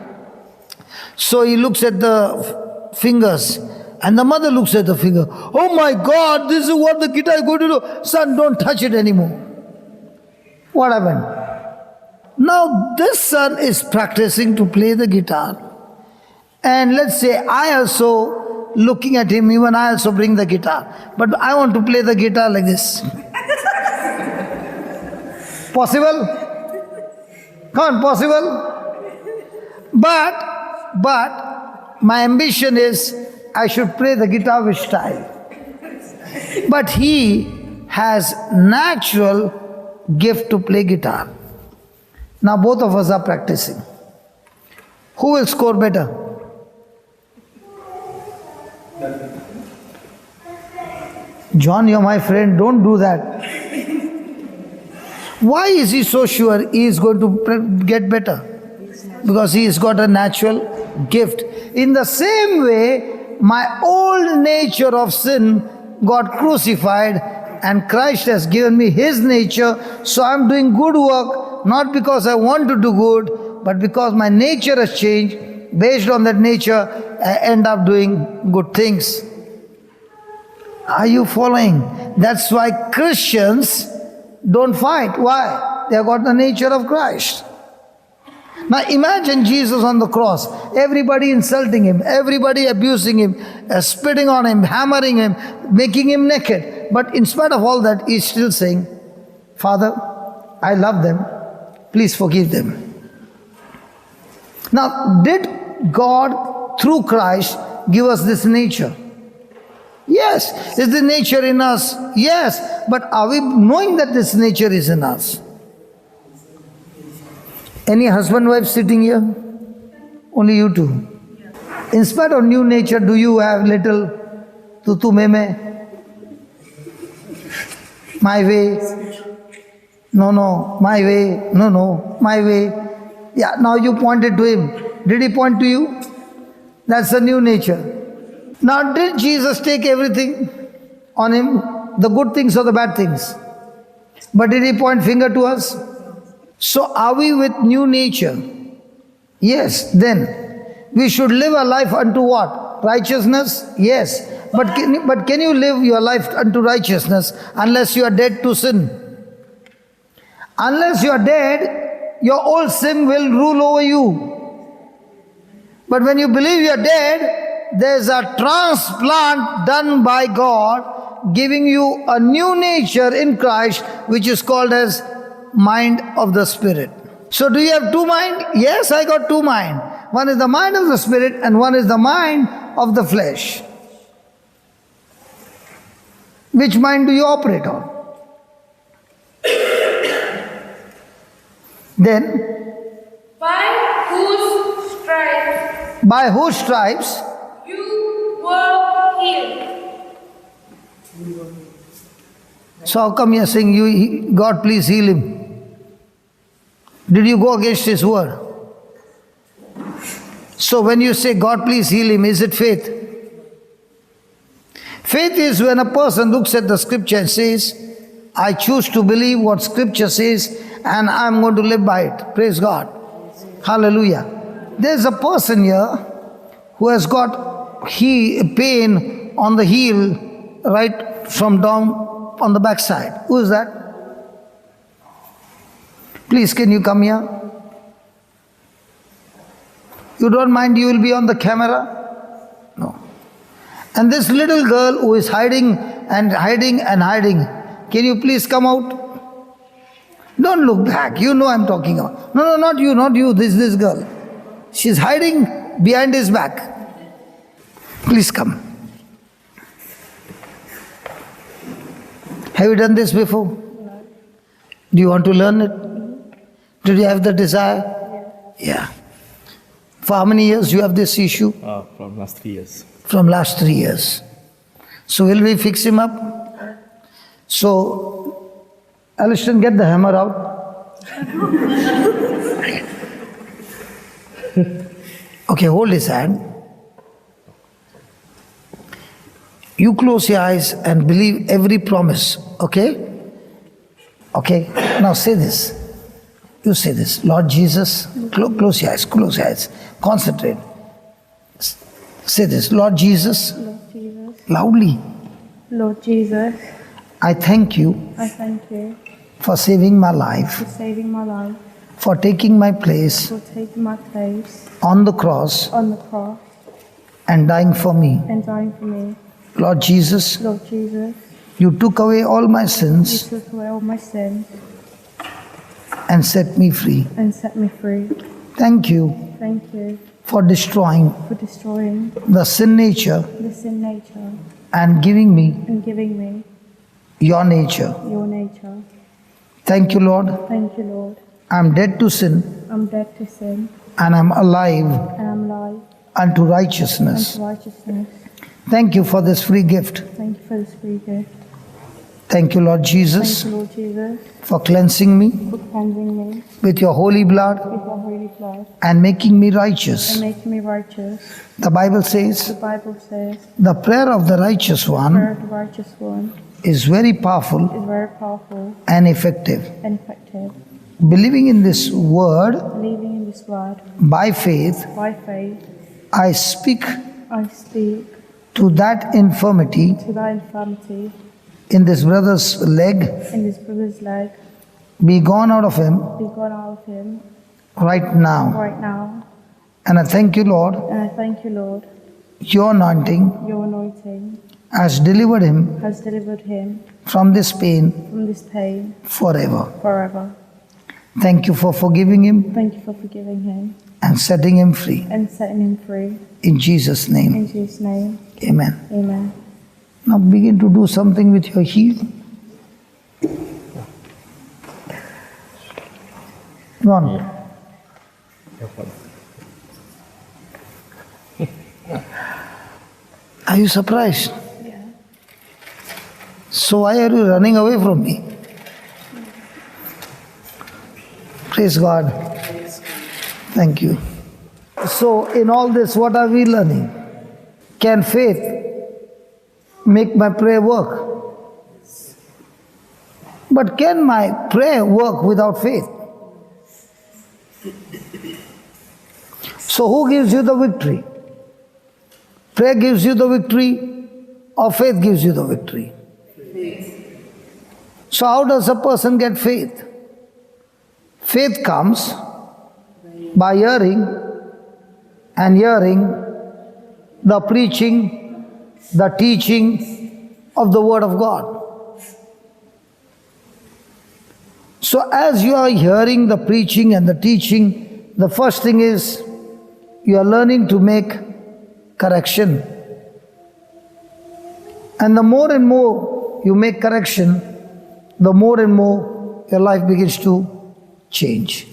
So he looks at the fingers, and the mother looks at the finger. Oh my God, this is what the guitar is going to do. Son, don't touch it anymore. What happened? Now this son is practicing to play the guitar. And let's say I also, looking at him, even I also bring the guitar. But I want to play the guitar like this. Possible? Come on, possible? But my ambition is I should play the guitar with style. But he has natural gift to play guitar. Now both of us are practicing. Who will score better? John, you're my friend, don't do that. Why is he so sure he is going to get better? Because he has got a natural gift. In the same way, my old nature of sin got crucified and Christ has given me his nature, so I'm doing good work, not because I want to do good, but because my nature has changed. Based on that nature, I end up doing good things. Are you following? That's why Christians don't fight. Why? They have got the nature of Christ. Now imagine Jesus on the cross, everybody insulting him, everybody abusing him, spitting on him, hammering him, making him naked. But in spite of all that, he's still saying, Father, I love them, please forgive them. Now, did God, through Christ, give us this nature? Yes. Is the nature in us? Yes. But are we knowing that this nature is in us? Any husband, wife sitting here? Only you two. In spite of new nature, do you have little tutu meme? My way? No, my way. No, my way. Yeah, now you pointed to him. Did he point to you? That's a new nature. Now, did Jesus take everything on him? The good things or the bad things? But did he point finger to us? So are we with new nature? Yes, then we should live a life unto what? Righteousness? Yes. But can you live your life unto righteousness unless you are dead to sin? Unless you are dead, your old sin will rule over you. But when you believe you are dead, there is a transplant done by God, giving you a new nature in Christ, which is called as mind of the Spirit. So do you have two minds? Yes, I got two minds. One is the mind of the Spirit and one is the mind of the flesh. Which mind do you operate on? Then, By whose stripes you were healed. So how come you are saying, God please heal him? Did you go against his word? So when you say God please heal him, is it faith? Faith is when a person looks at the scripture and says, I choose to believe what scripture says and I'm going to live by it. Praise God. Hallelujah. There's a person here who has got pain on the heel right from down on the backside. Who is that? Please, can you come here? You don't mind you will be on the camera? No. And this little girl who is hiding and hiding and hiding, can you please come out? Don't look back. You know I'm talking about. No, not you, this girl. She's hiding behind his back. Please come. Have you done this before? Do you want to learn it? Did you have the desire? Yeah. For how many years you have this issue? From last 3 years. From last 3 years. So will we fix him up? So, Alishton, get the hammer out. Okay, hold his hand. You close your eyes and believe every promise, okay? Okay, now say this. You say this, Lord Jesus, close your eyes, concentrate. Say this, Lord Jesus, Lord Jesus, loudly, Lord Jesus, I thank you I thank you for saving my life, for saving my life, for taking my place for taking my place on the cross on the cross and dying for me. and dying for me. Lord Jesus, Lord Jesus, you took away all my you sins took away all my sins and set me free. and set me free. Thank you Thank you for destroying for destroying the sin nature the sin nature and giving me and giving me your nature. your nature. Thank you, Lord. Thank you, Lord. I'm dead to sin I'm dead to sin and I'm alive and I'm alive unto righteousness. unto righteousness. Thank you for this free gift. Thank you for this free gift. Thank you, Lord Thank Jesus, you, Lord Jesus, for cleansing me for cleansing me with your holy blood with your holy blood and making me and righteous. making me righteous. The Bible The says Bible says the prayer of the righteous prayer one of the righteous one is very powerful is very powerful and effective. and effective. Believing in this word Believing in this word by faith, by faith, I speak I speak to that infirmity to thy infirmity in this brother's leg, in this brother's leg. be gone out of him Be gone out of him right now. right now. And I thank you, Lord, And I thank you, Lord, your anointing your anointing has delivered him has delivered him from this pain from this pain forever. forever. Thank you for forgiving him Thank you for forgiving him and setting him free. and setting him free. In Jesus' name, In Jesus' name, amen. amen. Now begin to do something with your heel. Go on. Are you surprised? Yeah. So why are you running away from me? Praise God. Thank you. So in all this, what are we learning? Can faith make my prayer work? But can my prayer work without faith? So who gives you the victory? Prayer gives you the victory or faith gives you the victory? So how does a person get faith? Faith comes by hearing and hearing the preaching, the teaching of the Word of God. So as you are hearing the preaching and the teaching, the first thing is you are learning to make correction. And the more and more you make correction, the more and more your life begins to change.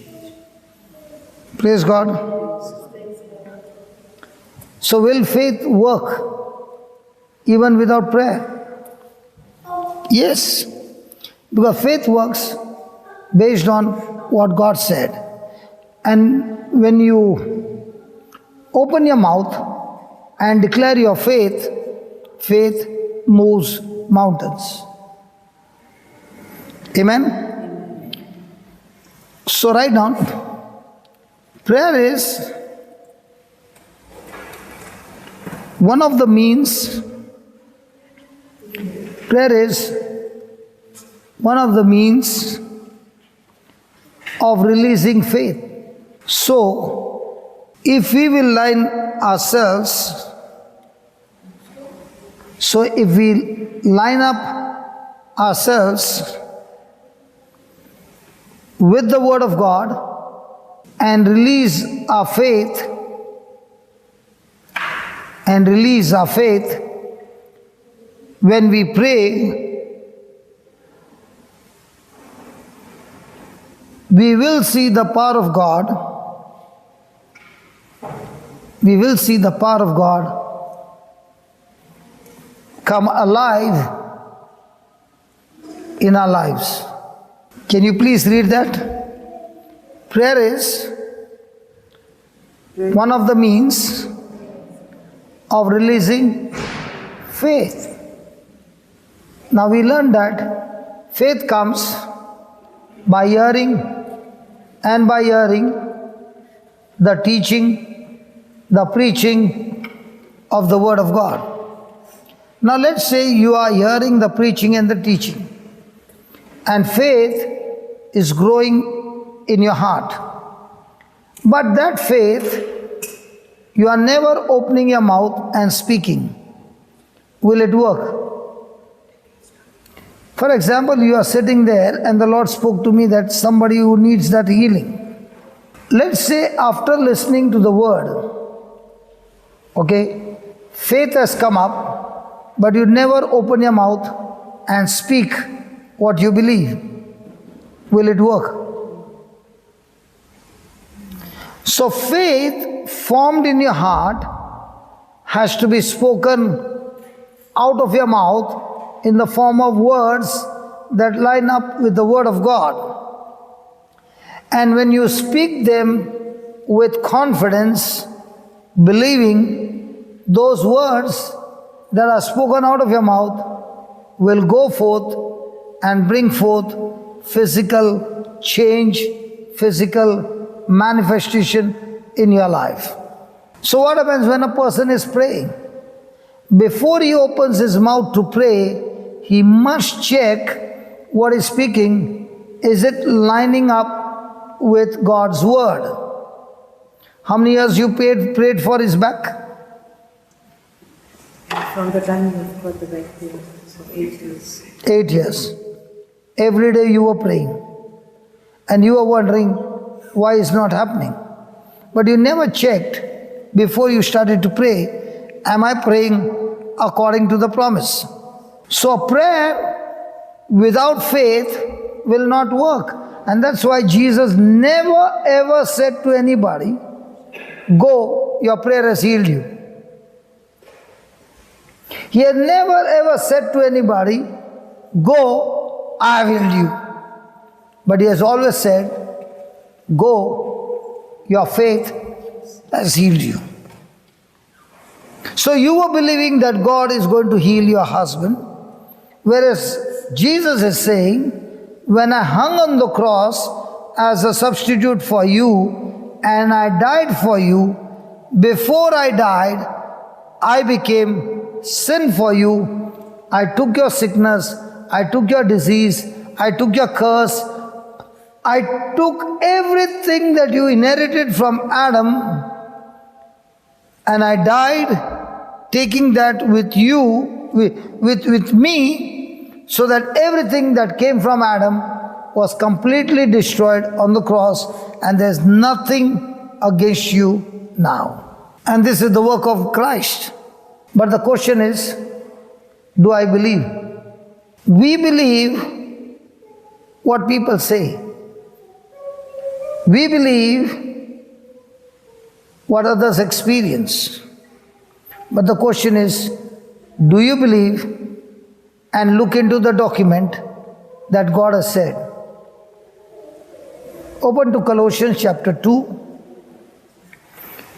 Praise God. So will faith work even without prayer? Yes, because faith works based on what God said. And when you open your mouth and declare your faith, faith moves mountains. Amen? So write down, prayer is one of the means, prayer is one of the means of releasing faith. So, if we will line ourselves, so if we line up ourselves with the Word of God and release our faith, when we pray, we will see the power of God. We will see the power of God come alive in our lives. Can you please read that? Prayer is one of the means of releasing faith. Now we learned that faith comes by hearing, and by hearing the teaching, the preaching of the Word of God. Now let's say you are hearing the preaching and the teaching, and faith is growing in your heart. But that faith, you are never opening your mouth and speaking. Will it work? For example, you are sitting there and the Lord spoke to me that somebody who needs that healing. Let's say after listening to the word, okay, faith has come up, but you never open your mouth and speak what you believe. Will it work? So faith formed in your heart has to be spoken out of your mouth in the form of words that line up with the Word of God. And when you speak them with confidence, believing, those words that are spoken out of your mouth will go forth and bring forth physical change, physical manifestation in your life. So what happens when a person is praying? Before he opens his mouth to pray, he must check what he's speaking. Is it lining up with God's word? How many years you prayed for his back? From the time you've got the back pain, so 8 years. 8 years. Every day you were praying. And you were wondering why it's not happening. But you never checked before you started to pray, am I praying according to the promise? So prayer without faith will not work. And that's why Jesus never ever said to anybody, go, your prayer has healed you. He had never ever said to anybody, go, I have healed you. But he has always said, go, your faith has healed you. So you were believing that God is going to heal your husband, whereas Jesus is saying, when I hung on the cross as a substitute for you and I died for you, before I died, I became sin for you. I took your sickness, I took your disease, I took your curse, I took everything that you inherited from Adam, and I died taking that with you, with me, so that everything that came from Adam was completely destroyed on the cross, and there's nothing against you now. And this is the work of Christ. But the question is, do I believe? We believe what people say. We believe what others experience. But the question is, do you believe and look into the document that God has said? Open to Colossians chapter 2,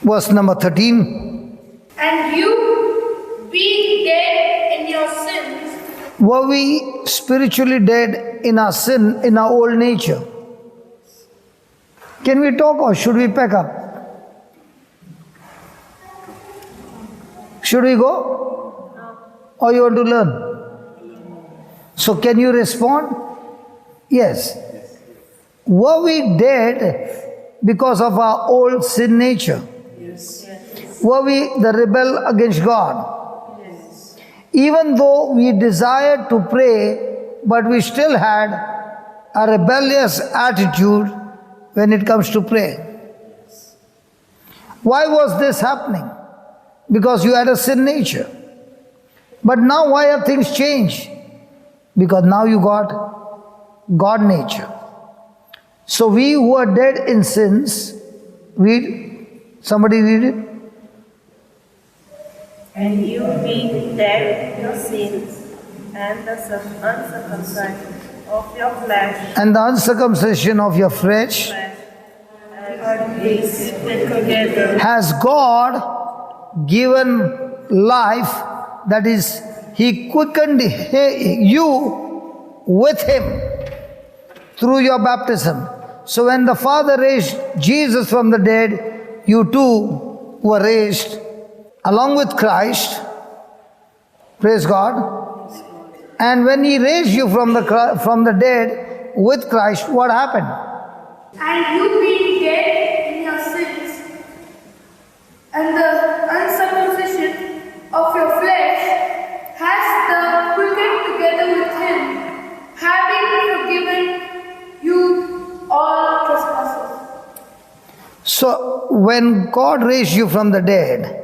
verse number 13. And you, being dead in your sins, Were we spiritually dead in our sin, in our old nature? Can we talk or should we pack up? Should we go? Or you want to learn? So can you respond? Yes. Were we dead because of our old sin nature? Yes. Were we the rebel against God? Yes. Even though we desired to pray, but we still had a rebellious attitude when it comes to prayer. Why was this happening? Because you had a sin nature. But now why have things changed? Because now you got God nature. So we who are dead in sins, read, somebody read it. And you being dead in your sins, and the uncircumcision of your flesh, And the uncircumcision of your flesh, has God given life, that is, He quickened you with Him through your baptism. So when the Father raised Jesus from the dead, you too were raised along with Christ. Praise God. And when He raised you from the dead with Christ, what happened? And you being dead in your sins, and the uncircumcision of your flesh has the quickened together with Him, having forgiven you all trespasses. So, when God raised you from the dead,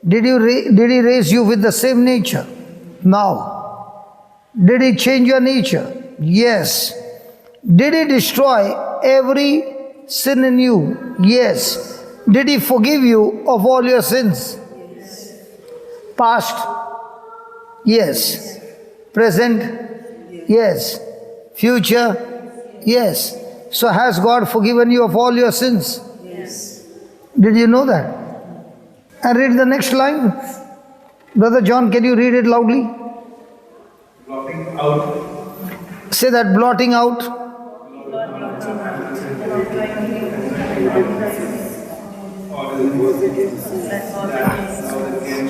did He raise you with the same nature? No. Did He change your nature? Yes. Did He destroy every sin in you? Yes. Did He forgive you of all your sins? Past? Yes. Present? Yes. Future? Yes. So has God forgiven you of all your sins? Yes. Did you know that? And read the next line. Brother John, can you read it loudly? Blotting out. Say that, blotting out.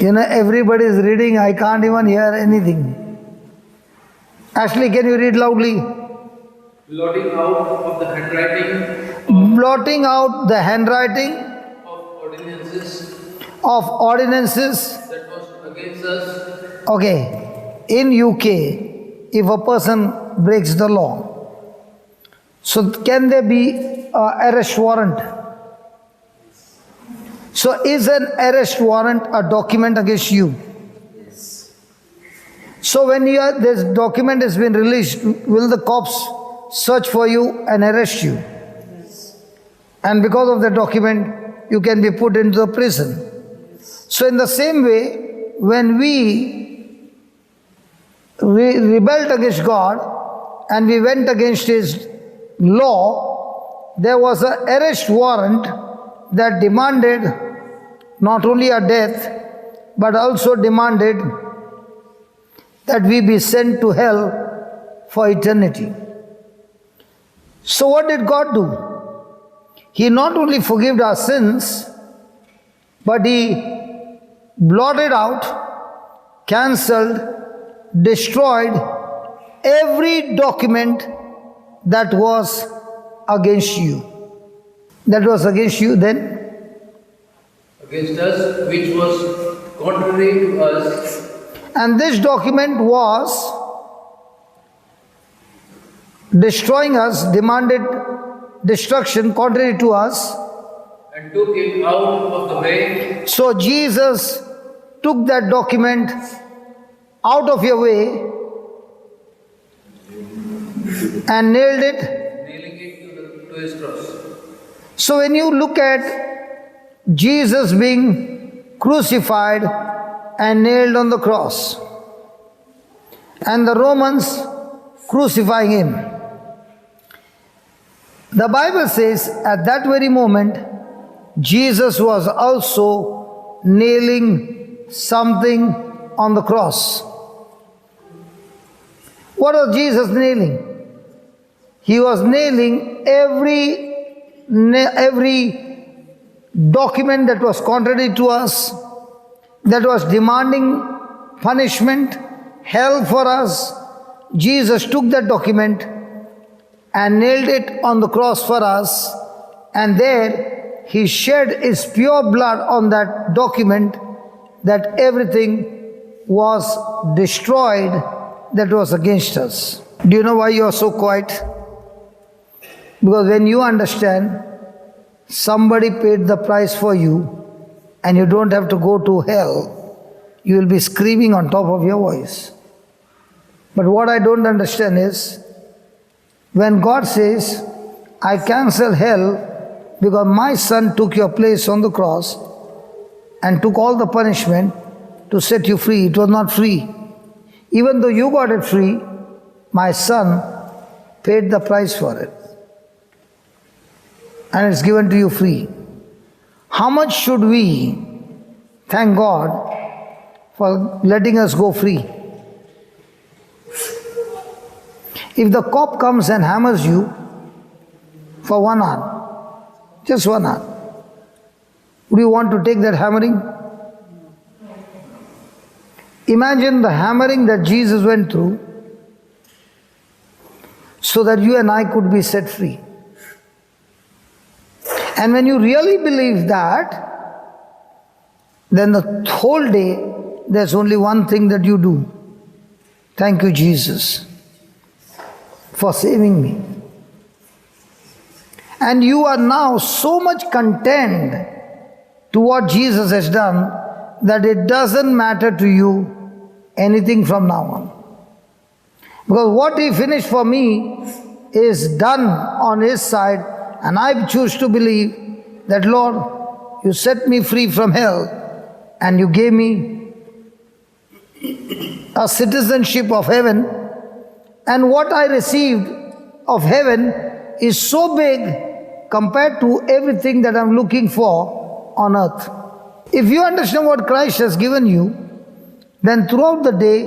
You know, everybody is reading, I can't even hear anything. Ashley, can you read loudly? Blotting out of the handwriting Blotting out the handwriting of ordinances of ordinances. that was against us. Okay, in UK, if a person breaks the law, so can there be an arrest warrant? So is an arrest warrant a document against you? So when this document has been released, will the cops search for you and arrest you? And because of the document, you can be put into the prison. So in the same way, when we rebelled against God and we went against His law, there was an arrest warrant that demanded not only a death, but also demanded that we be sent to hell for eternity. So what did God do? He not only forgave our sins, but He blotted out, cancelled, destroyed every document that was against you. That was against you then? Against us, which was contrary to us. And this document was destroying us, demanded destruction contrary to us. And took him out of the way. So Jesus took that document out of your way and nailed it. Nailing it to his cross. So when you look at Jesus being crucified and nailed on the cross, and the Romans crucifying Him, the Bible says at that very moment, Jesus was also nailing something on the cross. What was Jesus nailing? He was nailing every document that was contrary to us, that was demanding punishment, hell for us. Jesus took that document and nailed it on the cross for us, and there He shed His pure blood on that document, that everything was destroyed that was against us. Do you know why you are so quiet? Because when you understand somebody paid the price for you and you don't have to go to hell, you will be screaming on top of your voice. But what I don't understand is, when God says, I cancel hell because my Son took your place on the cross and took all the punishment to set you free. It was not free. Even though you got it free, my Son paid the price for it. And it's given to you free. How much should we thank God for letting us go free? If the cop comes and hammers you for 1 hour, just 1 hour, would you want to take that hammering? Imagine the hammering that Jesus went through so that you and I could be set free. And when you really believe that, then the whole day there's only one thing that you do. Thank you, Jesus, for saving me. And you are now so much content to what Jesus has done that it doesn't matter to you anything from now on. Because what He finished for me is done on His side, and I choose to believe that, Lord, you set me free from hell and you gave me a citizenship of heaven, and what I received of heaven is so big compared to everything that I'm looking for on earth. If you understand what Christ has given you, then throughout the day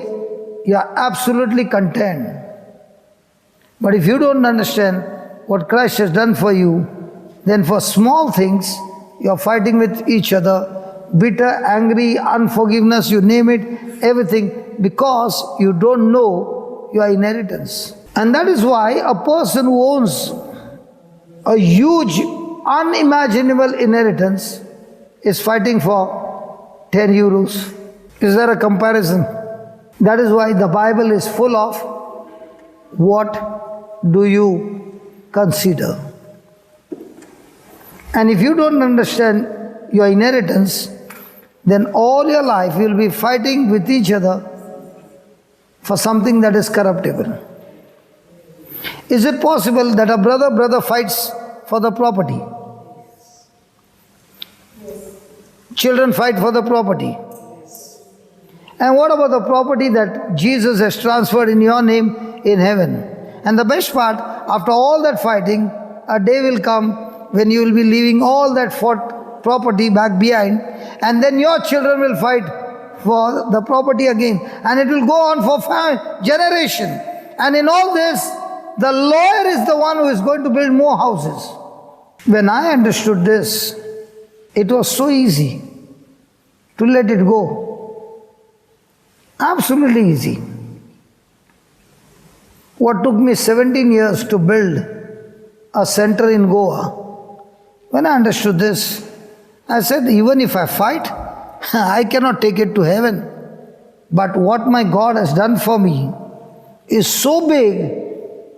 you are absolutely content. But if you don't understand what Christ has done for you, then for small things you are fighting with each other, bitter, angry, unforgiveness, you name it, everything, because you don't know your inheritance. And that is why a person who owns a huge, unimaginable inheritance is fighting for 10 euros. Is there a comparison? That is why the Bible is full of what do you consider? And if you don't understand your inheritance, then all your life you will be fighting with each other for something that is corruptible. Is it possible that a brother fights for the property? Children fight for the property. And what about the property that Jesus has transferred in your name in heaven? And the best part, after all that fighting, a day will come when you will be leaving all that fought property back behind, and then your children will fight for the property again, and it will go on for generation. And in all this, the lawyer is the one who is going to build more houses. When I understood this, it was so easy to let it go. Absolutely easy. What took me 17 years to build a center in Goa, when I understood this, I said, even if I fight, I cannot take it to heaven. But what my God has done for me is so big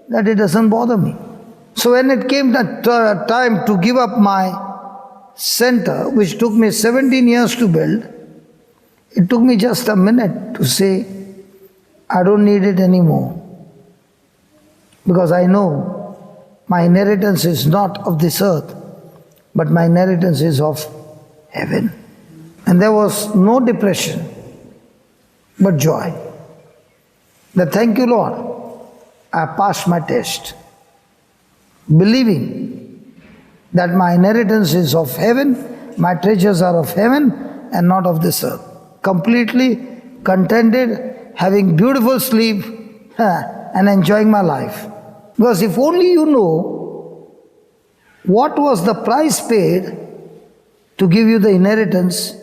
that it doesn't bother me. So when it came the time to give up my center, which took me 17 years to build, it took me just a minute to say, I don't need it anymore. Because I know my inheritance is not of this earth, but my inheritance is of heaven. And there was no depression, but joy. That thank you, Lord, I passed my test, believing that my inheritance is of heaven, my treasures are of heaven and not of this earth. Completely contented, having beautiful sleep and enjoying my life. Because if only you know what was the price paid to give you the inheritance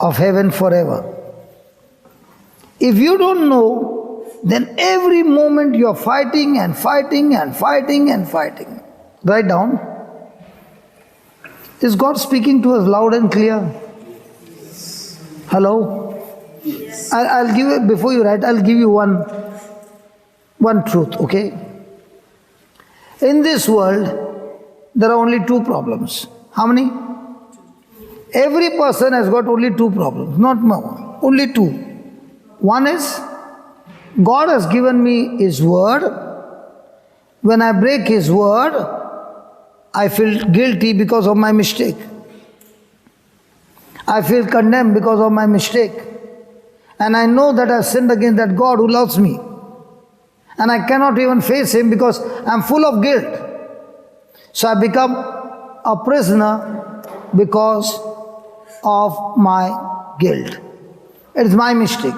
of heaven forever. If you don't know, then every moment you are fighting and fighting and fighting and fighting. Write down. Is God speaking to us loud and clear? Hello? Yes. I'll give it, before you write, I'll give you one truth, okay? In this world, there are only two problems. How many? Every person has got only two problems, not more, only two. One is, God has given me His word. When I break His word, I feel guilty because of my mistake. I feel condemned because of my mistake. And I know that I've sinned against that God who loves me. And I cannot even face Him because I'm full of guilt. So I become a prisoner because of my guilt. It is my mistake.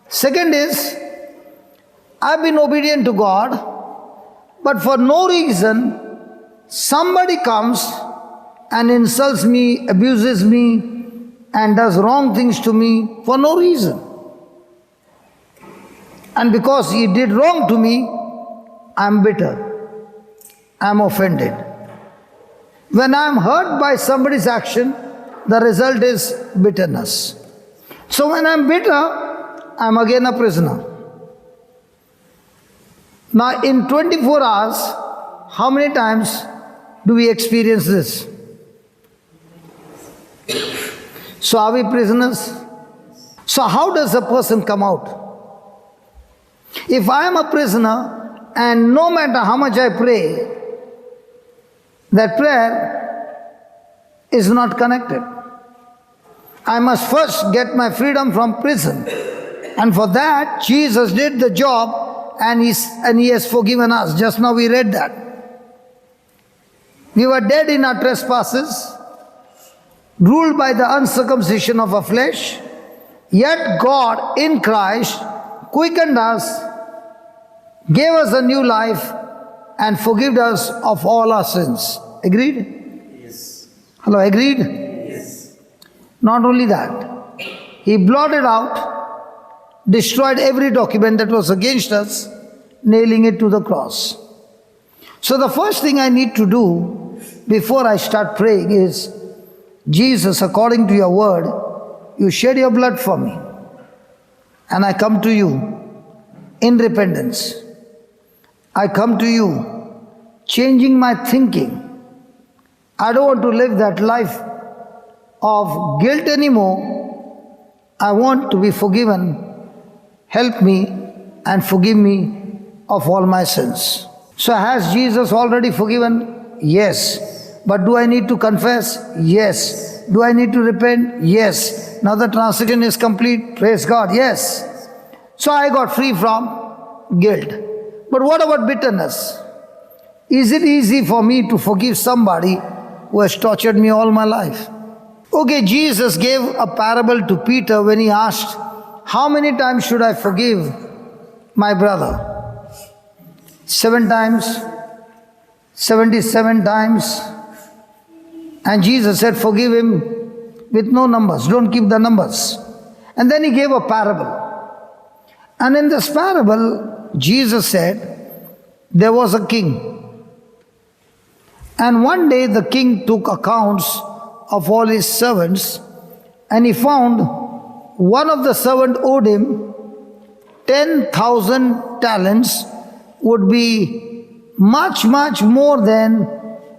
Second is, I've been obedient to God, but for no reason, somebody comes and insults me, abuses me, and does wrong things to me for no reason. And because he did wrong to me, I'm bitter. I'm offended. When I'm hurt by somebody's action, the result is bitterness. So when I'm bitter, I'm again a prisoner. Now in 24 hours, how many times do we experience this? So are we prisoners? So how does a person come out? If I am a prisoner and no matter how much I pray, that prayer is not connected. I must first get my freedom from prison. And for that, Jesus did the job and he has forgiven us. Just now we read that. We were dead in our trespasses, ruled by the uncircumcision of our flesh, yet God in Christ quickened us, gave us a new life, and forgave us of all our sins. Agreed? Yes. Hello, agreed? Yes. Not only that, He blotted out, destroyed every document that was against us, nailing it to the cross. So the first thing I need to do before I start praying is, Jesus, according to your word, you shed your blood for me. And I come to you in repentance. I come to you changing my thinking. I don't want to live that life of guilt anymore. I want to be forgiven. Help me and forgive me of all my sins. So has Jesus already forgiven? Yes. But do I need to confess? Yes. Do I need to repent? Yes. Now the transaction is complete. Praise God. Yes. So I got free from guilt. But what about bitterness? Is it easy for me to forgive somebody who has tortured me all my life? Okay, Jesus gave a parable to Peter when he asked, how many times should I forgive my brother? 7 times? 77 times? And Jesus said, forgive him with no numbers. Don't keep the numbers. And then he gave a parable. And in this parable, Jesus said, there was a king. And one day the king took accounts of all his servants, and he found one of the servants owed him 10,000 talents, would be much, much more than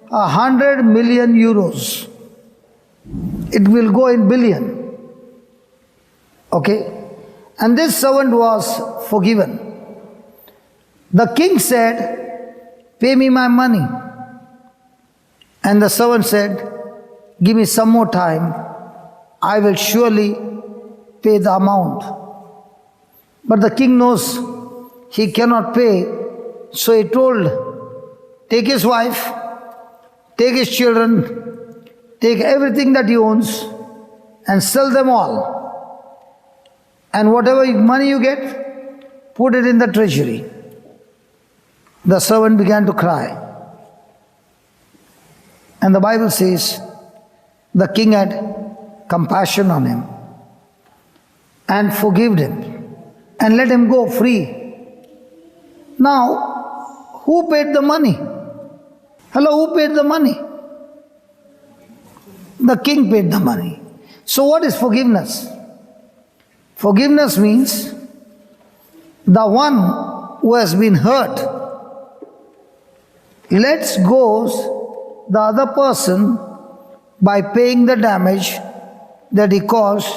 100 million euros. It will go in billion. Okay? And this servant was forgiven. The king said, pay me my money. And the servant said, give me some more time. I will surely pay the amount. But the king knows he cannot pay. So he told, take his wife, take his children, take everything that he owns and sell them all. And whatever money you get, put it in the treasury. The servant began to cry. And the Bible says, the king had compassion on him and forgave him and let him go free. Now, who paid the money? Hello, who paid the money? The king paid the money. So what is forgiveness? Forgiveness means the one who has been hurt lets go the other person by paying the damage that he caused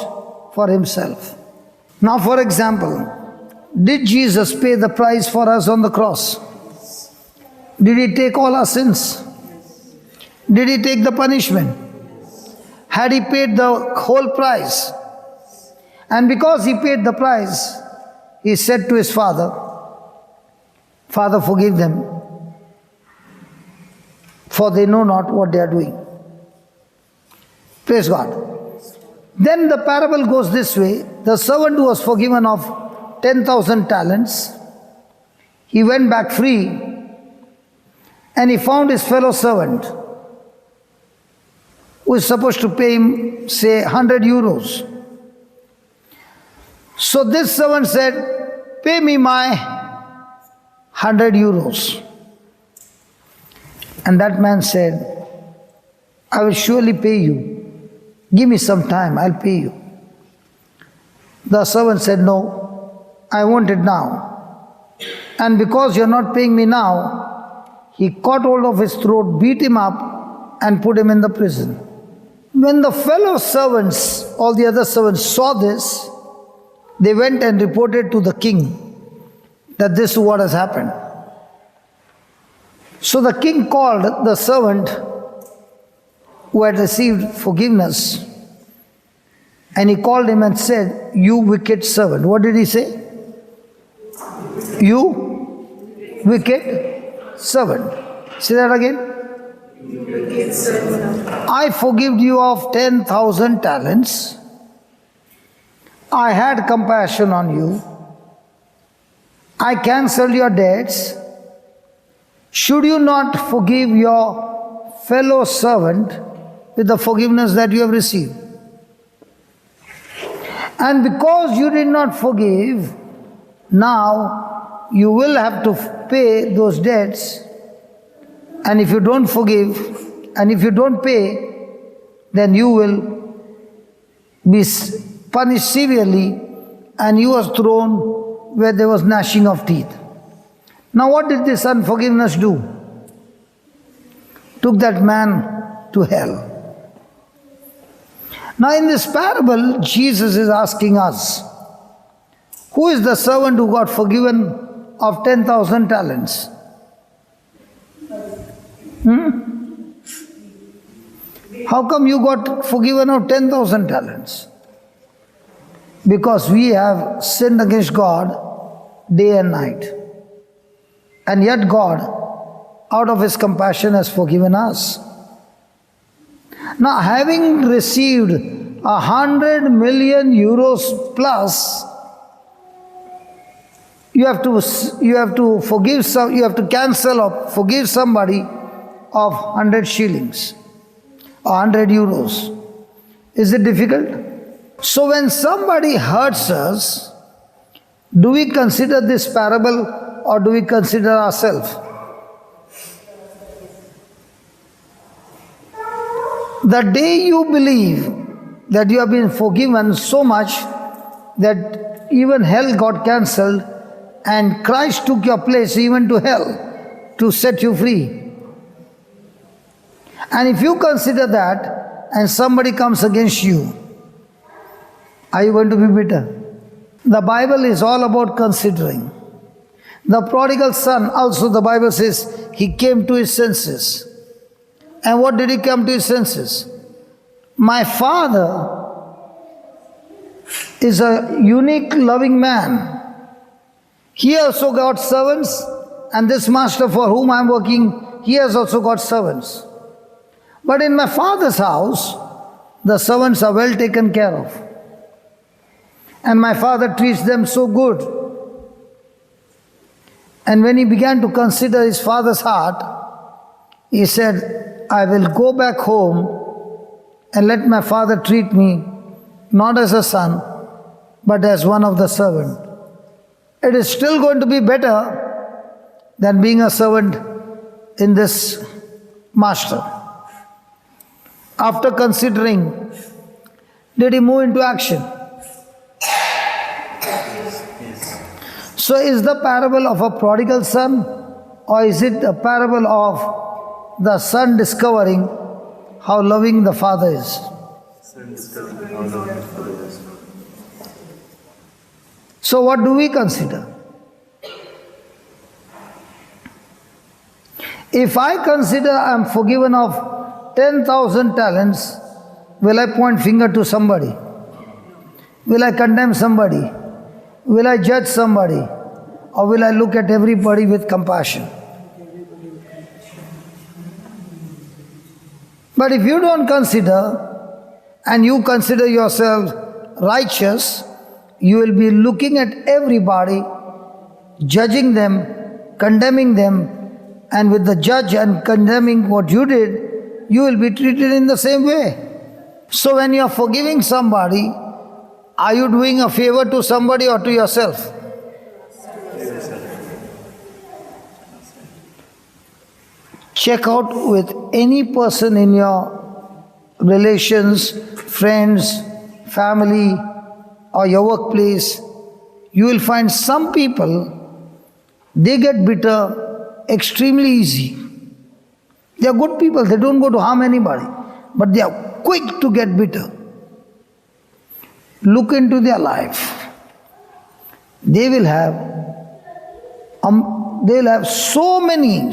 for himself. Now, for example, did Jesus pay the price for us on the cross? Did he take all our sins? Did he take the punishment? Had he paid the whole price? And because he paid the price, he said to his father, Father, forgive them, for they know not what they are doing. Praise God. Then the parable goes this way. The servant who was forgiven of 10,000 talents, he went back free and he found his fellow servant who is supposed to pay him, say, 100 euros. So this servant said, pay me my 100 euros. And that man said, I will surely pay you. Give me some time, I'll pay you. The servant said, no, I want it now. And because you're not paying me now, he caught hold of his throat, beat him up, and put him in the prison. When the fellow servants, all the other servants saw this, they went and reported to the king that this is what has happened. So the king called the servant who had received forgiveness, and he called him and said, you wicked servant. What did he say? You wicked servant. Say that again. I forgive you of 10,000 talents. I had compassion on you. I cancelled your debts. Should you not forgive your fellow servant with the forgiveness that you have received? And because you did not forgive, now you will have to pay those debts. And if you don't forgive, and if you don't pay, then you will be punished severely, and you was thrown where there was gnashing of teeth. Now what did this unforgiveness do? Took that man to hell. Now in this parable, Jesus is asking us, who is the servant who got forgiven of 10,000 talents? How come you got forgiven of 10,000 talents? Because we have sinned against God day and night. And yet God, out of His compassion, has forgiven us. Now, having received 100 million euros plus, you have to forgive some, you have to cancel or forgive somebody of 100 shillings or 100 euros. Is it difficult? So when somebody hurts us, do we consider this parable or do we consider ourselves? The day you believe that you have been forgiven so much that even hell got cancelled and Christ took your place even to hell to set you free. And if you consider that and somebody comes against you, are you going to be bitter? The Bible is all about considering. The prodigal son also, the Bible says, he came to his senses. And what did he come to his senses? My father is a unique, loving man. He also got servants, and this master for whom I am working, he has also got servants. But in my father's house, the servants are well taken care of. And my father treats them so good. And when he began to consider his father's heart, he said, I will go back home and let my father treat me not as a son, but as one of the servants. It is still going to be better than being a servant in this master. After considering, did he move into action? So is the parable of a prodigal son, or is it a parable of the son discovering how loving the father is? So what do we consider? If I consider I am forgiven of 10,000 talents, will I point finger to somebody? Will I condemn somebody? Will I judge somebody? Or will I look at everybody with compassion? But if you don't consider, and you consider yourself righteous, you will be looking at everybody, judging them, condemning them, and with the judge and condemning what you did, you will be treated in the same way. So when you are forgiving somebody, are you doing a favor to somebody or to yourself? check out with any person in your relations, friends, family, or your workplace, you will find some people, they get bitter extremely easy. They are good people, they don't go to harm anybody, but they are quick to get bitter. Look into their life. They will have so many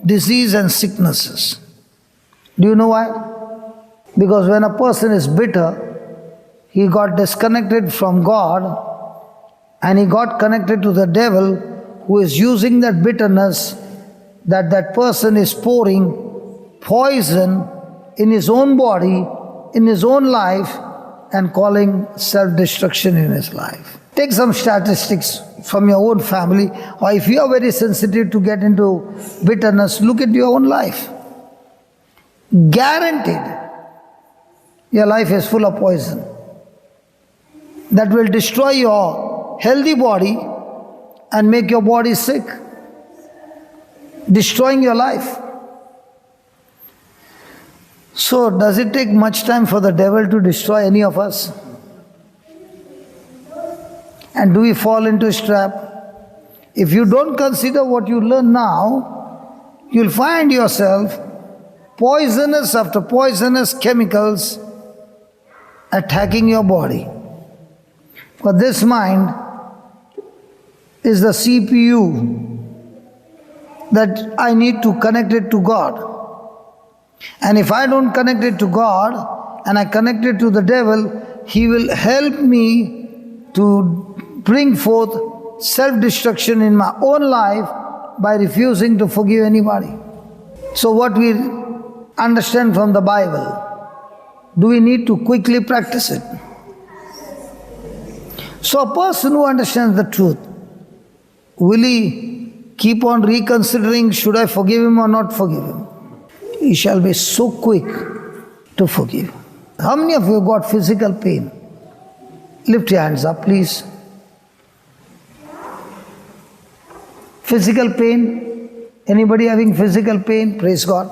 disease and sicknesses. Do you know why? Because when a person is bitter, he got disconnected from God and he got connected to the devil, who is using that bitterness that person is pouring poison in his own body, in his own life, and calling self-destruction in his life. Take some statistics from your own family, or if you are very sensitive to get into bitterness, look at your own life. Guaranteed, your life is full of poison that will destroy your healthy body and make your body sick, destroying your life. So, does it take much time for the devil to destroy any of us? And do we fall into his trap? If you don't consider what you learn now, you'll find yourself poisonous after poisonous chemicals attacking your body. For this mind is the CPU that I need to connect it to God. And if I don't connect it to God and I connect it to the devil, he will help me to bring forth self-destruction in my own life by refusing to forgive anybody. So what we understand from the Bible, do we need to quickly practice it? So a person who understands the truth, will he keep on reconsidering, should I forgive him or not forgive him? He shall be so quick to forgive. How many of you got physical pain? Lift your hands up, please. Physical pain? Anybody having physical pain? Praise God.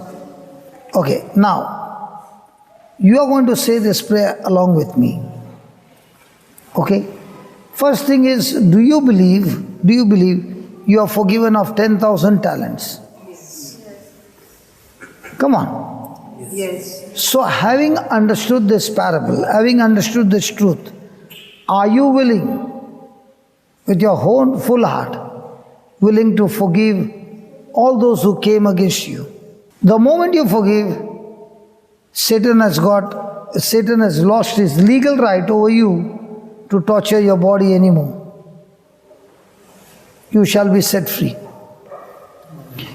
Okay, now, you are going to say this prayer along with me. Okay? First thing is, do you believe you are forgiven of 10,000 talents? Yes. Come on. Yes. So having understood this parable, having understood this truth, are you willing, with your whole full heart, willing to forgive all those who came against you? The moment you forgive, Satan has lost his legal right over you to torture your body anymore. You shall be set free.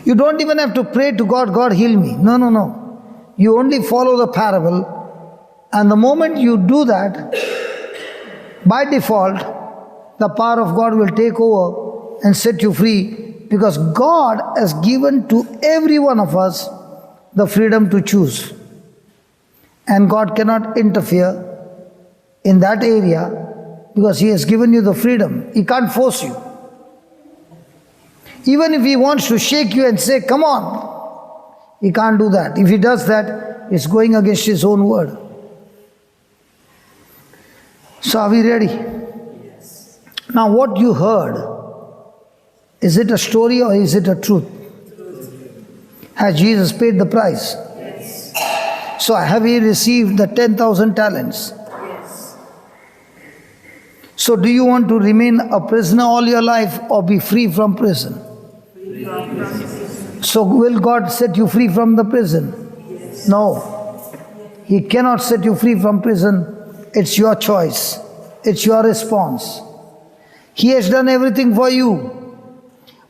You don't even have to pray to God, God heal me. No. You only follow the parable, and the moment you do that, by default, the power of God will take over and set you free, because God has given to every one of us the freedom to choose. And God cannot interfere in that area because He has given you the freedom. He can't force you. Even if He wants to shake you and say, come on, He can't do that. If He does that, it's going against His own word. So are we ready? Yes. Now what you heard, is it a story or is it a truth? Has Jesus paid the price? Yes. So have you received the 10,000 talents? Yes. So do you want to remain a prisoner all your life or be free from prison? Free from prison. So will God set you free from the prison? Yes. No. He cannot set you free from prison. It's your choice. It's your response. He has done everything for you.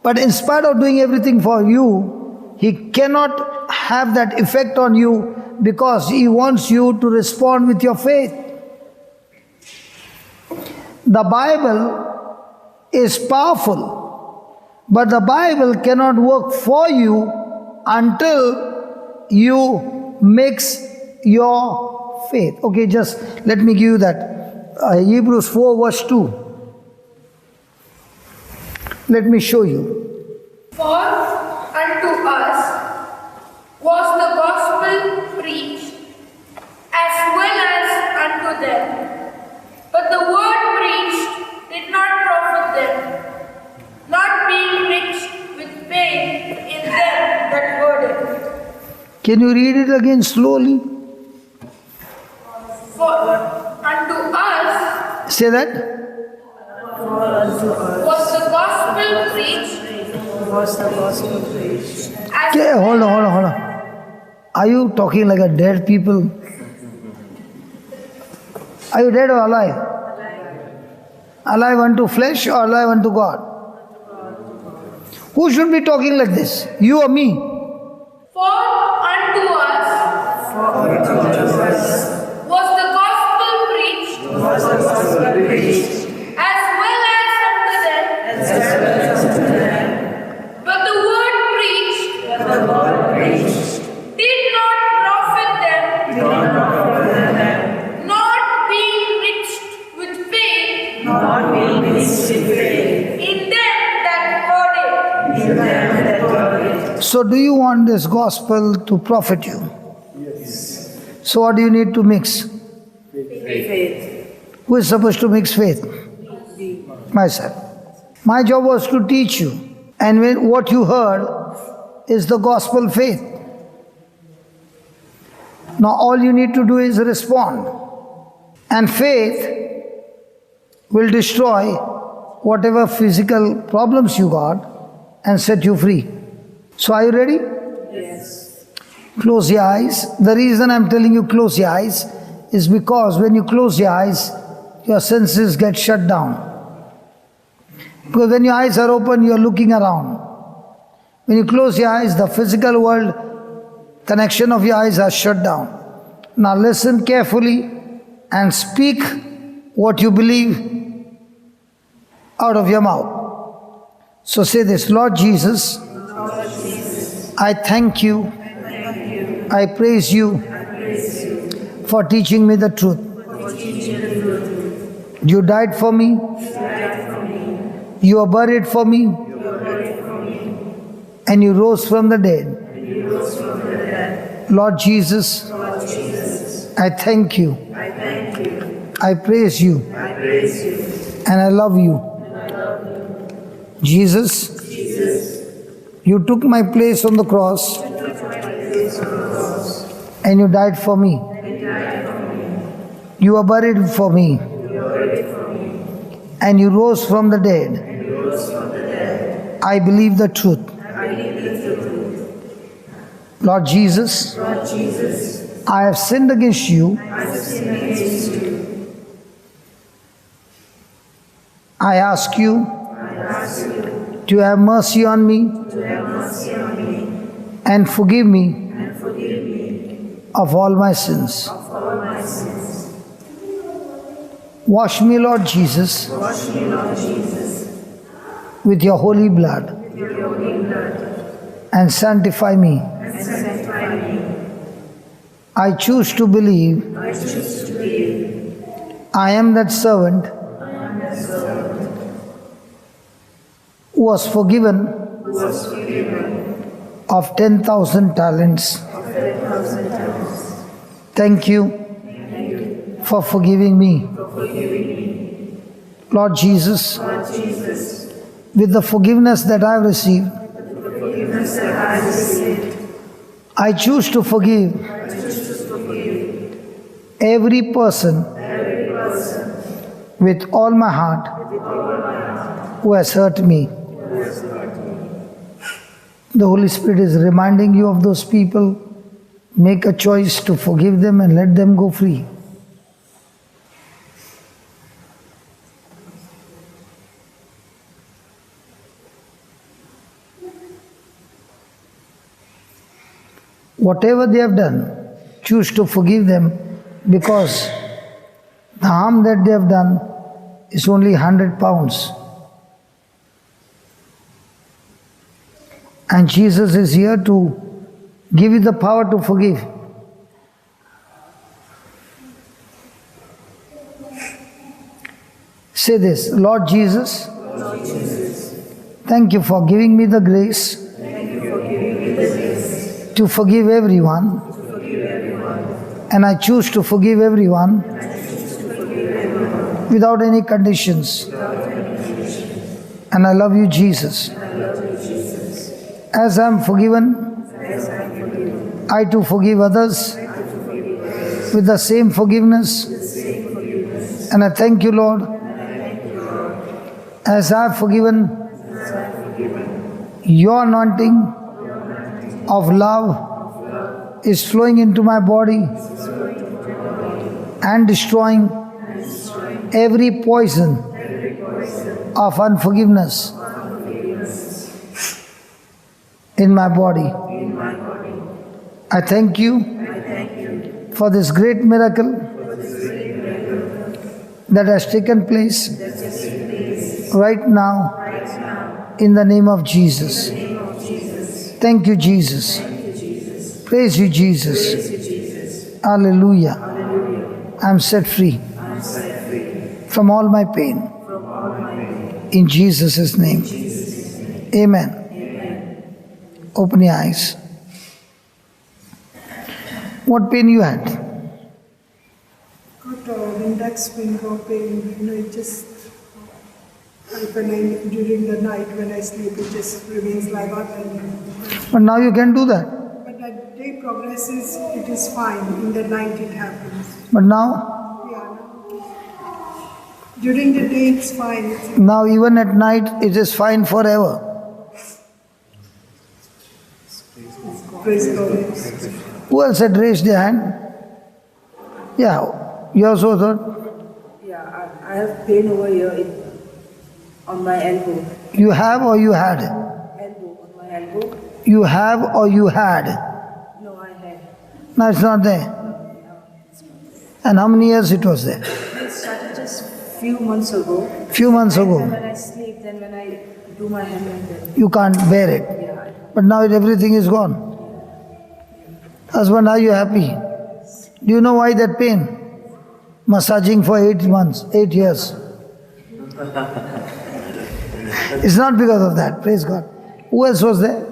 But in spite of doing everything for you, He cannot have that effect on you because He wants you to respond with your faith. The Bible is powerful, but the Bible cannot work for you until you mix your faith. Okay, just let me give you that. Hebrews 4 verse 2. Let me show you. For unto us was the gospel preached, as well as unto them. But the word preached did not profit them, not being mixed with faith in them that heard it. Can you read it again slowly? For unto us Say that. was the gospel preached, as Okay, hold on. Are you talking like a dead people? Are you dead or alive? Alive unto flesh or alive unto God? Who should be talking like this? You or me? For unto us was the gospel preached, as well as unto them. But the word preached did not profit them, not being mixed with faith in them that heard it. So do you want this gospel to profit you? Yes. So what do you need to mix? Faith. Who is supposed to mix faith? Myself. My job was to teach you. And what you heard is the gospel faith. Now all you need to do is respond. And faith will destroy whatever physical problems you got and set you free. So are you ready? Yes. Close your eyes. The reason I'm telling you close your eyes is because when you close your eyes, your senses get shut down. Because when your eyes are open, you're looking around. When you close your eyes, the physical world connection of your eyes are shut down. Now listen carefully and speak what you believe out of your mouth. So say this, Lord Jesus, I thank you, I praise you for teaching me the truth. You died for me, you were buried for me, and you rose from the dead. Lord Jesus, I thank you, I praise you, and I love you. Jesus, you took my place on the cross and you died for me. You were buried for me and you rose from the dead. I believe the truth. Lord Jesus, I have sinned against you. I ask you to have mercy on me and forgive me of all my sins. Wash me, Lord Jesus, with your holy blood and sanctify me. I choose to believe I am that servant who was forgiven of 10,000 talents. Thank you for forgiving me. Lord Jesus, with the forgiveness that I have received, I choose to forgive every person with all my heart who has hurt me. The Holy Spirit is reminding you of those people. Make a choice to forgive them and let them go free. Whatever they have done, choose to forgive them, because the harm that they have done is only 100 pounds. And Jesus is here to give you the power to forgive. Say this, Lord Jesus, thank you for giving me the grace to forgive everyone, and I choose to forgive everyone without any conditions. And I love you, Jesus. As I am forgiven, I too forgive others with the same forgiveness. And I thank you, Lord, as I have forgiven, your anointing of love is flowing into my body and destroying every poison of unforgiveness in my body. I thank you for this great miracle that has taken place right now in the name of Jesus. Thank you, Jesus. Praise you, Jesus. Hallelujah. I am set free from all my pain. In Jesus' name. Amen. Open your eyes. What pain you had? Got index finger pain, it just during the night when I sleep, it just remains like that. But now you can do that. But as day progresses, it is fine. In the night, it happens. But now, Yeah. During the day, it's fine. now even at night, it is fine forever. Praise God. Who else had raised their hand? Yeah, you also thought. Yeah, I have pain over here on my elbow. You have or you had? Elbow, on my elbow. You have or you had? No, I had. Now it's not there. And how many years it was there? It started just few months ago. Few months And ago. then when I sleep, then when I do my hand like that. You can't bear it. Yeah. But now everything is gone. Husband, are you happy? Do you know why that pain? Massaging for 8 months, 8 years. It's not because of that, praise God. Who else was there?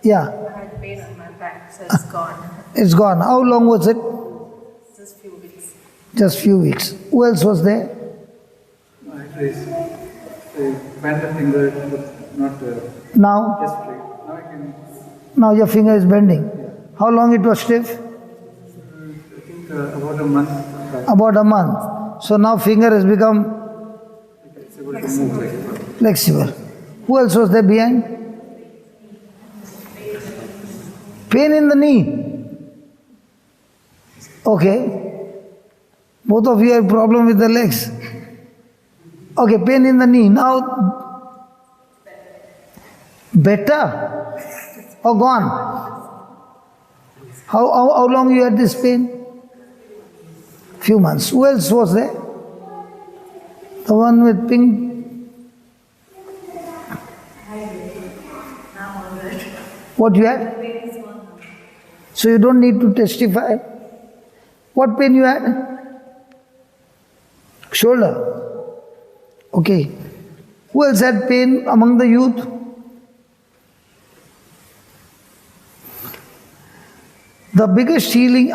Yeah, I had pain on my back, so it's gone. it's gone. How long was it? Just few weeks. Just few weeks. Who else was there? I bent the finger, but not Now? just straight. Now I can, Now your finger is bending. How long it was stiff? I think about a month back, About a month. So now finger has become it's able to move like that. flexible. Who else was there behind? Pain in the knee. Okay. Both of you have problem with the legs. Okay, pain in the knee. Now, better or gone? How long you had this pain? Few months. Who else was there? The one with pink. What you had? So you don't need to testify. What pain you had? Shoulder. Okay. Who else had pain among the youth? The biggest healing,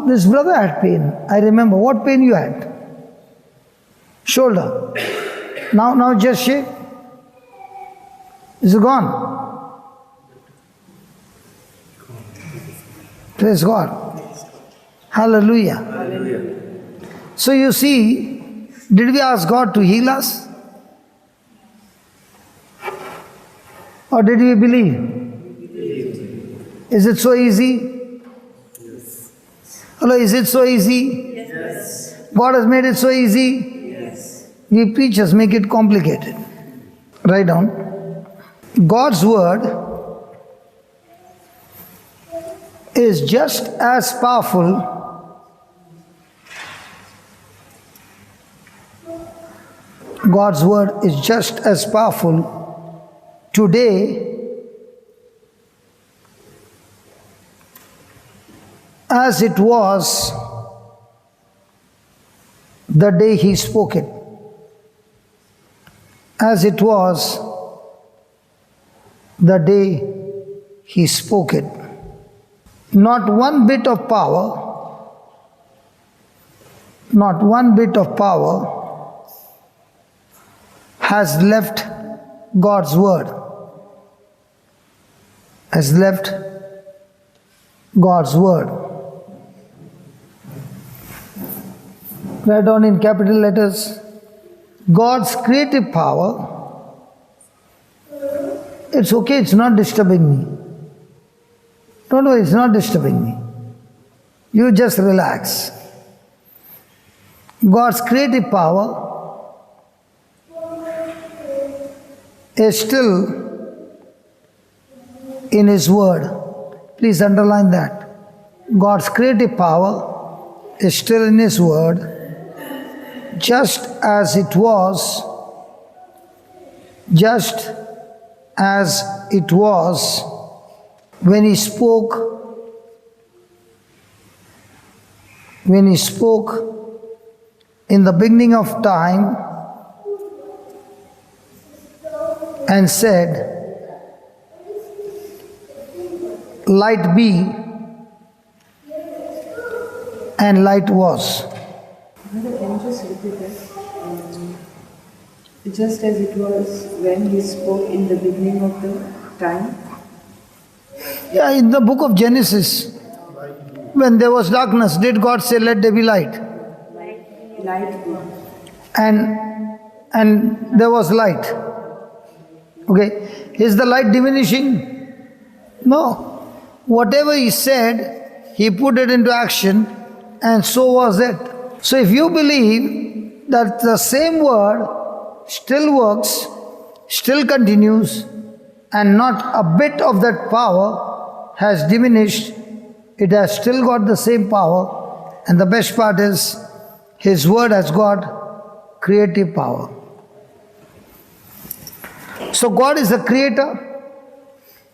this brother had pain. I remember. What pain you had? Shoulder. Now just shake. Is it gone? Praise God. Hallelujah. So you see, did we ask God to heal us? Or did we believe? Is it so easy? Hello, is it so easy? Yes. God has made it so easy? Yes. We preachers make it complicated. Write down. God's word is just as powerful God's word is just as powerful today as it was the day He spoke it. As it was the day He spoke it. Not one bit of power, not one bit of power has left God's word, has left God's word. Write down in capital letters, God's creative power. It's okay, it's not disturbing me. Don't worry, it's not disturbing me. You just relax. God's creative power is still in His word. Please underline that. God's creative power is still in His word, just as it was when He spoke in the beginning of time and said, "Light be," and light was. Brother, can you just repeat that? Just as it was when He spoke in the beginning of the time. Yeah, in the book of Genesis, when there was darkness, did God say, "Let there be light"? Light. And there was light. Okay, is the light diminishing? No. Whatever He said, He put it into action, and so was it. So if you believe that the same word still works, still continues, and not a bit of that power has diminished, it has still got the same power, and the best part is, His word has got creative power. So God is the creator.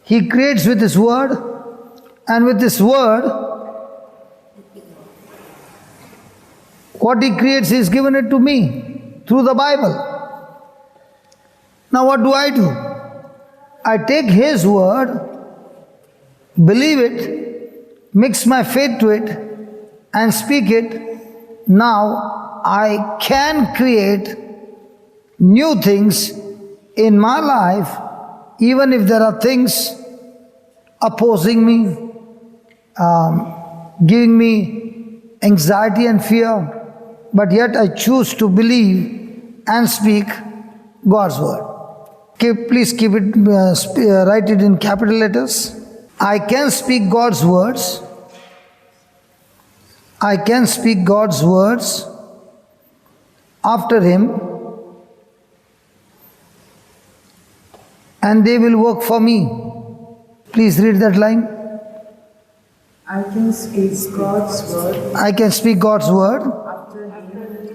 He creates with His word, and with His word, what He creates, He has given it to me through the Bible. Now what do? I take His word, believe it, mix my faith to it, and speak it. Now I can create new things in my life, even if there are things opposing me, giving me anxiety and fear, but yet I choose to believe and speak God's word. Please keep it, write it in capital letters. I can speak God's words. I can speak God's words after Him, and they will work for me. Please read that line. I can speak God's word I can speak God's word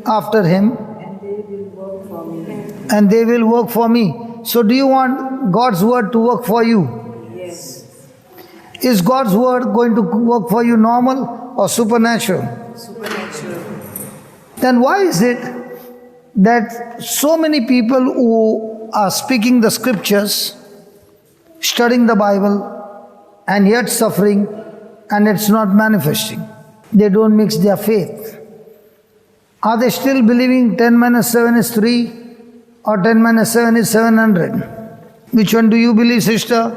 after Him, and they will work for me. and they will work for me. So do you want God's word to work for you? Yes. Is God's word going to work for you normal or supernatural? Supernatural. Then why is it that so many people who are speaking the scriptures, studying the Bible, and yet suffering, and it's not manifesting? They don't mix their faith. Are they still believing 10 minus 7 is 3 or 10 minus 7 is 700? Which one do you believe, sister?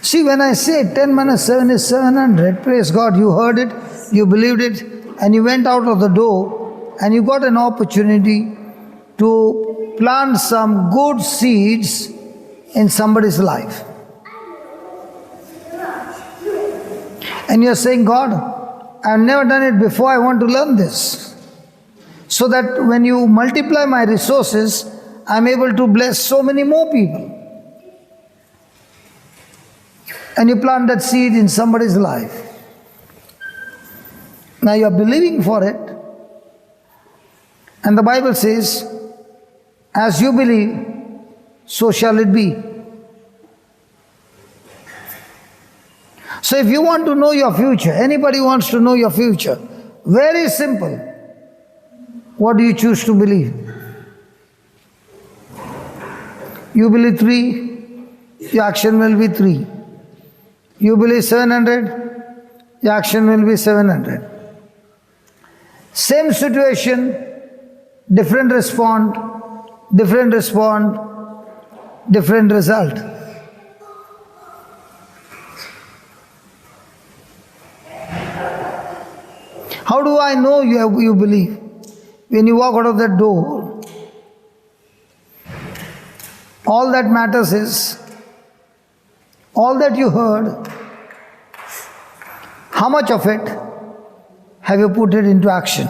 See, when I say 10 minus 7 is 700, praise God, you heard it, you believed it, and you went out of the door and you got an opportunity to plant some good seeds in somebody's life. And you're saying, God, I've never done it before, I want to learn this. So that when you multiply my resources, I'm able to bless so many more people. And you plant that seed in somebody's life. Now you're believing for it. And the Bible says, as you believe, so shall it be. So if you want to know your future, anybody wants to know your future, very simple. What do you choose to believe? You believe 3, your action will be 3. You believe 700, your action will be 700. Same situation, different respond, different result. How do I know you believe? When you walk out of that door, all that matters is, all that you heard, how much of it have you put it into action?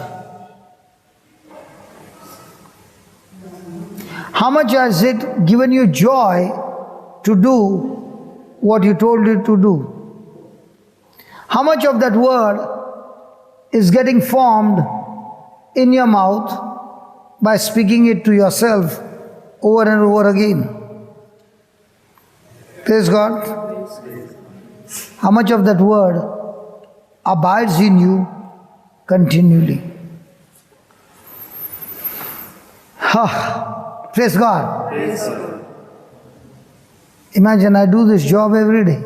How much has it given you joy to do what you told it to do? How much of that word is getting formed in your mouth by speaking it to yourself over and over again? Praise God. How much of that word abides in you continually? Praise God. Imagine I do this job every day.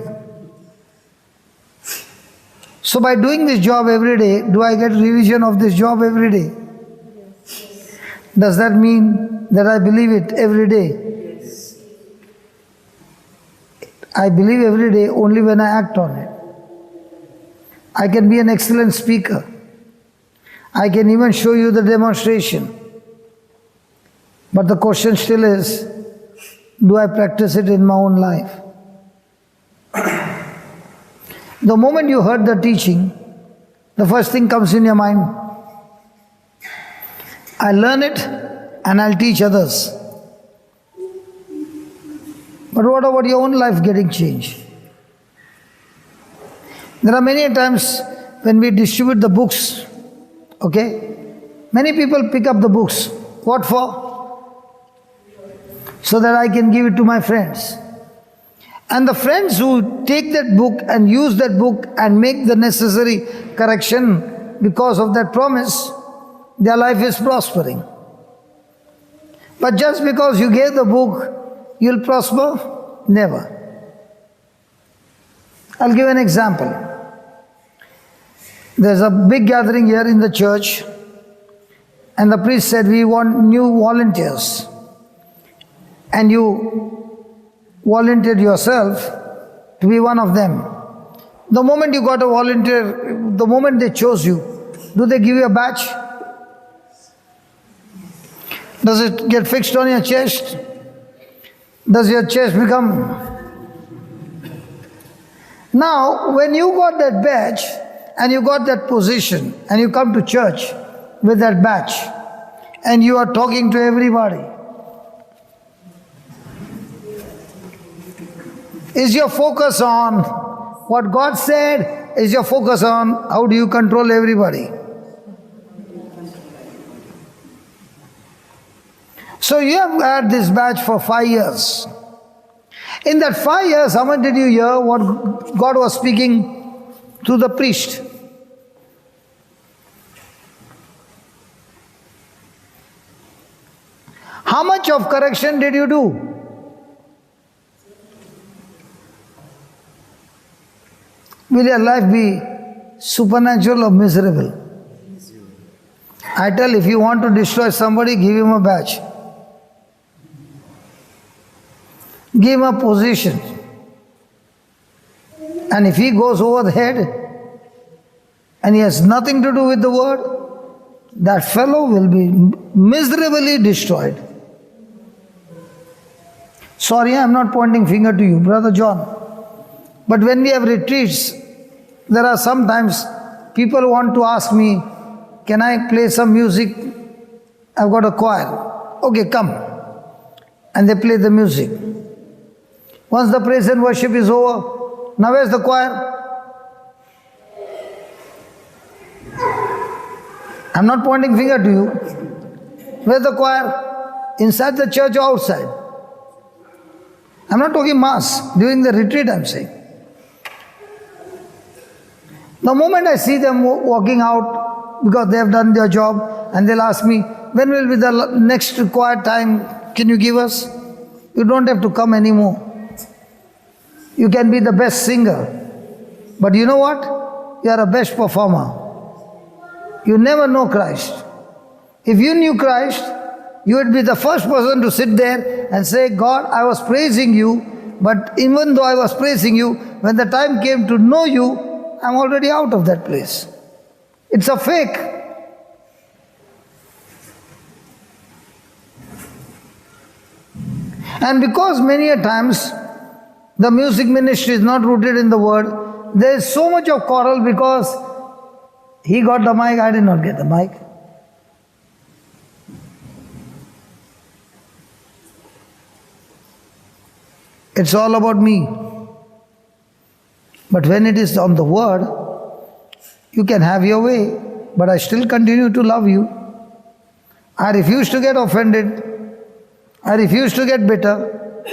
So by doing this job every day, do I get revision of this job every day? Does that mean that I believe it every day? Yes. I believe every day only when I act on it. I can be an excellent speaker. I can even show you the demonstration. But the question still is, do I practice it in my own life? The moment you heard the teaching, the first thing comes in your mind, I learn it and I'll teach others. But what about your own life getting changed? There are many times when we distribute the books, okay? Many people pick up the books. What for? So that I can give it to my friends. And the friends who take that book and use that book and make the necessary correction because of that promise, their life is prospering. But just because you gave the book, you'll prosper? Never. I'll give an example. There's a big gathering here in the church, and the priest said, we want new volunteers. And you volunteered yourself to be one of them. The moment you got a volunteer, the moment they chose you, do they give you a badge? Does it get fixed on your chest? Does your chest become... Now, when you got that badge and you got that position and you come to church with that badge and you are talking to everybody, is your focus on what God said? Is your focus on how do you control everybody? So you have had this badge for 5 years. In that 5 years, how much did you hear what God was speaking to the priest? How much of correction did you do? Will your life be supernatural or miserable? I tell, if you want to destroy somebody, give him a badge. Give him a position. And if he goes over the head and he has nothing to do with the word, that fellow will be miserably destroyed. Sorry, I am not pointing finger to you, Brother John. But when we have retreats, there are sometimes people want to ask me, can I play some music? I've got a choir. Okay, come. And they play the music. Once the praise and worship is over, now where's the choir? I'm not pointing finger to you. Where's the choir? Inside the church or outside? I'm not talking mass. During the retreat I'm saying. The moment I see them walking out because they have done their job and they'll ask me, when will be the next required time? Can you give us? You don't have to come anymore. You can be the best singer. But you know what? you are a best performer. You never know Christ. If you knew Christ, you would be the first person to sit there and say, God, I was praising you, but even though I was praising you, when the time came to know you, I'm already out of that place. It's a fake. And because many a times the music ministry is not rooted in the word, there is so much of quarrel because he got the mic, I did not get the mic. It's all about me. But when it is on the word, you can have your way, but I still continue to love you. I refuse to get offended. I refuse to get bitter.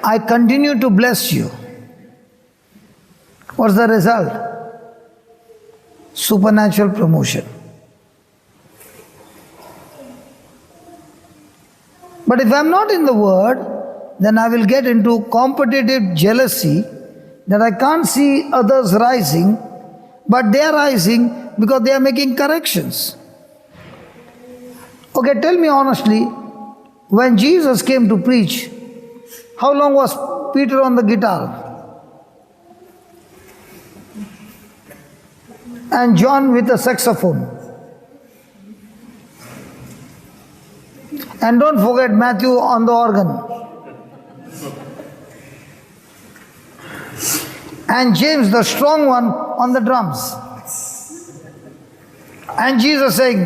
I continue to bless you. What's the result? Supernatural promotion. But if I'm not in the word, then I will get into competitive jealousy that I can't see others rising, but they are rising because they are making corrections. Okay, tell me honestly, when Jesus came to preach, how long was Peter on the guitar? And John with a saxophone. And don't forget Matthew on the organ. And James, the strong one, on the drums. And Jesus saying,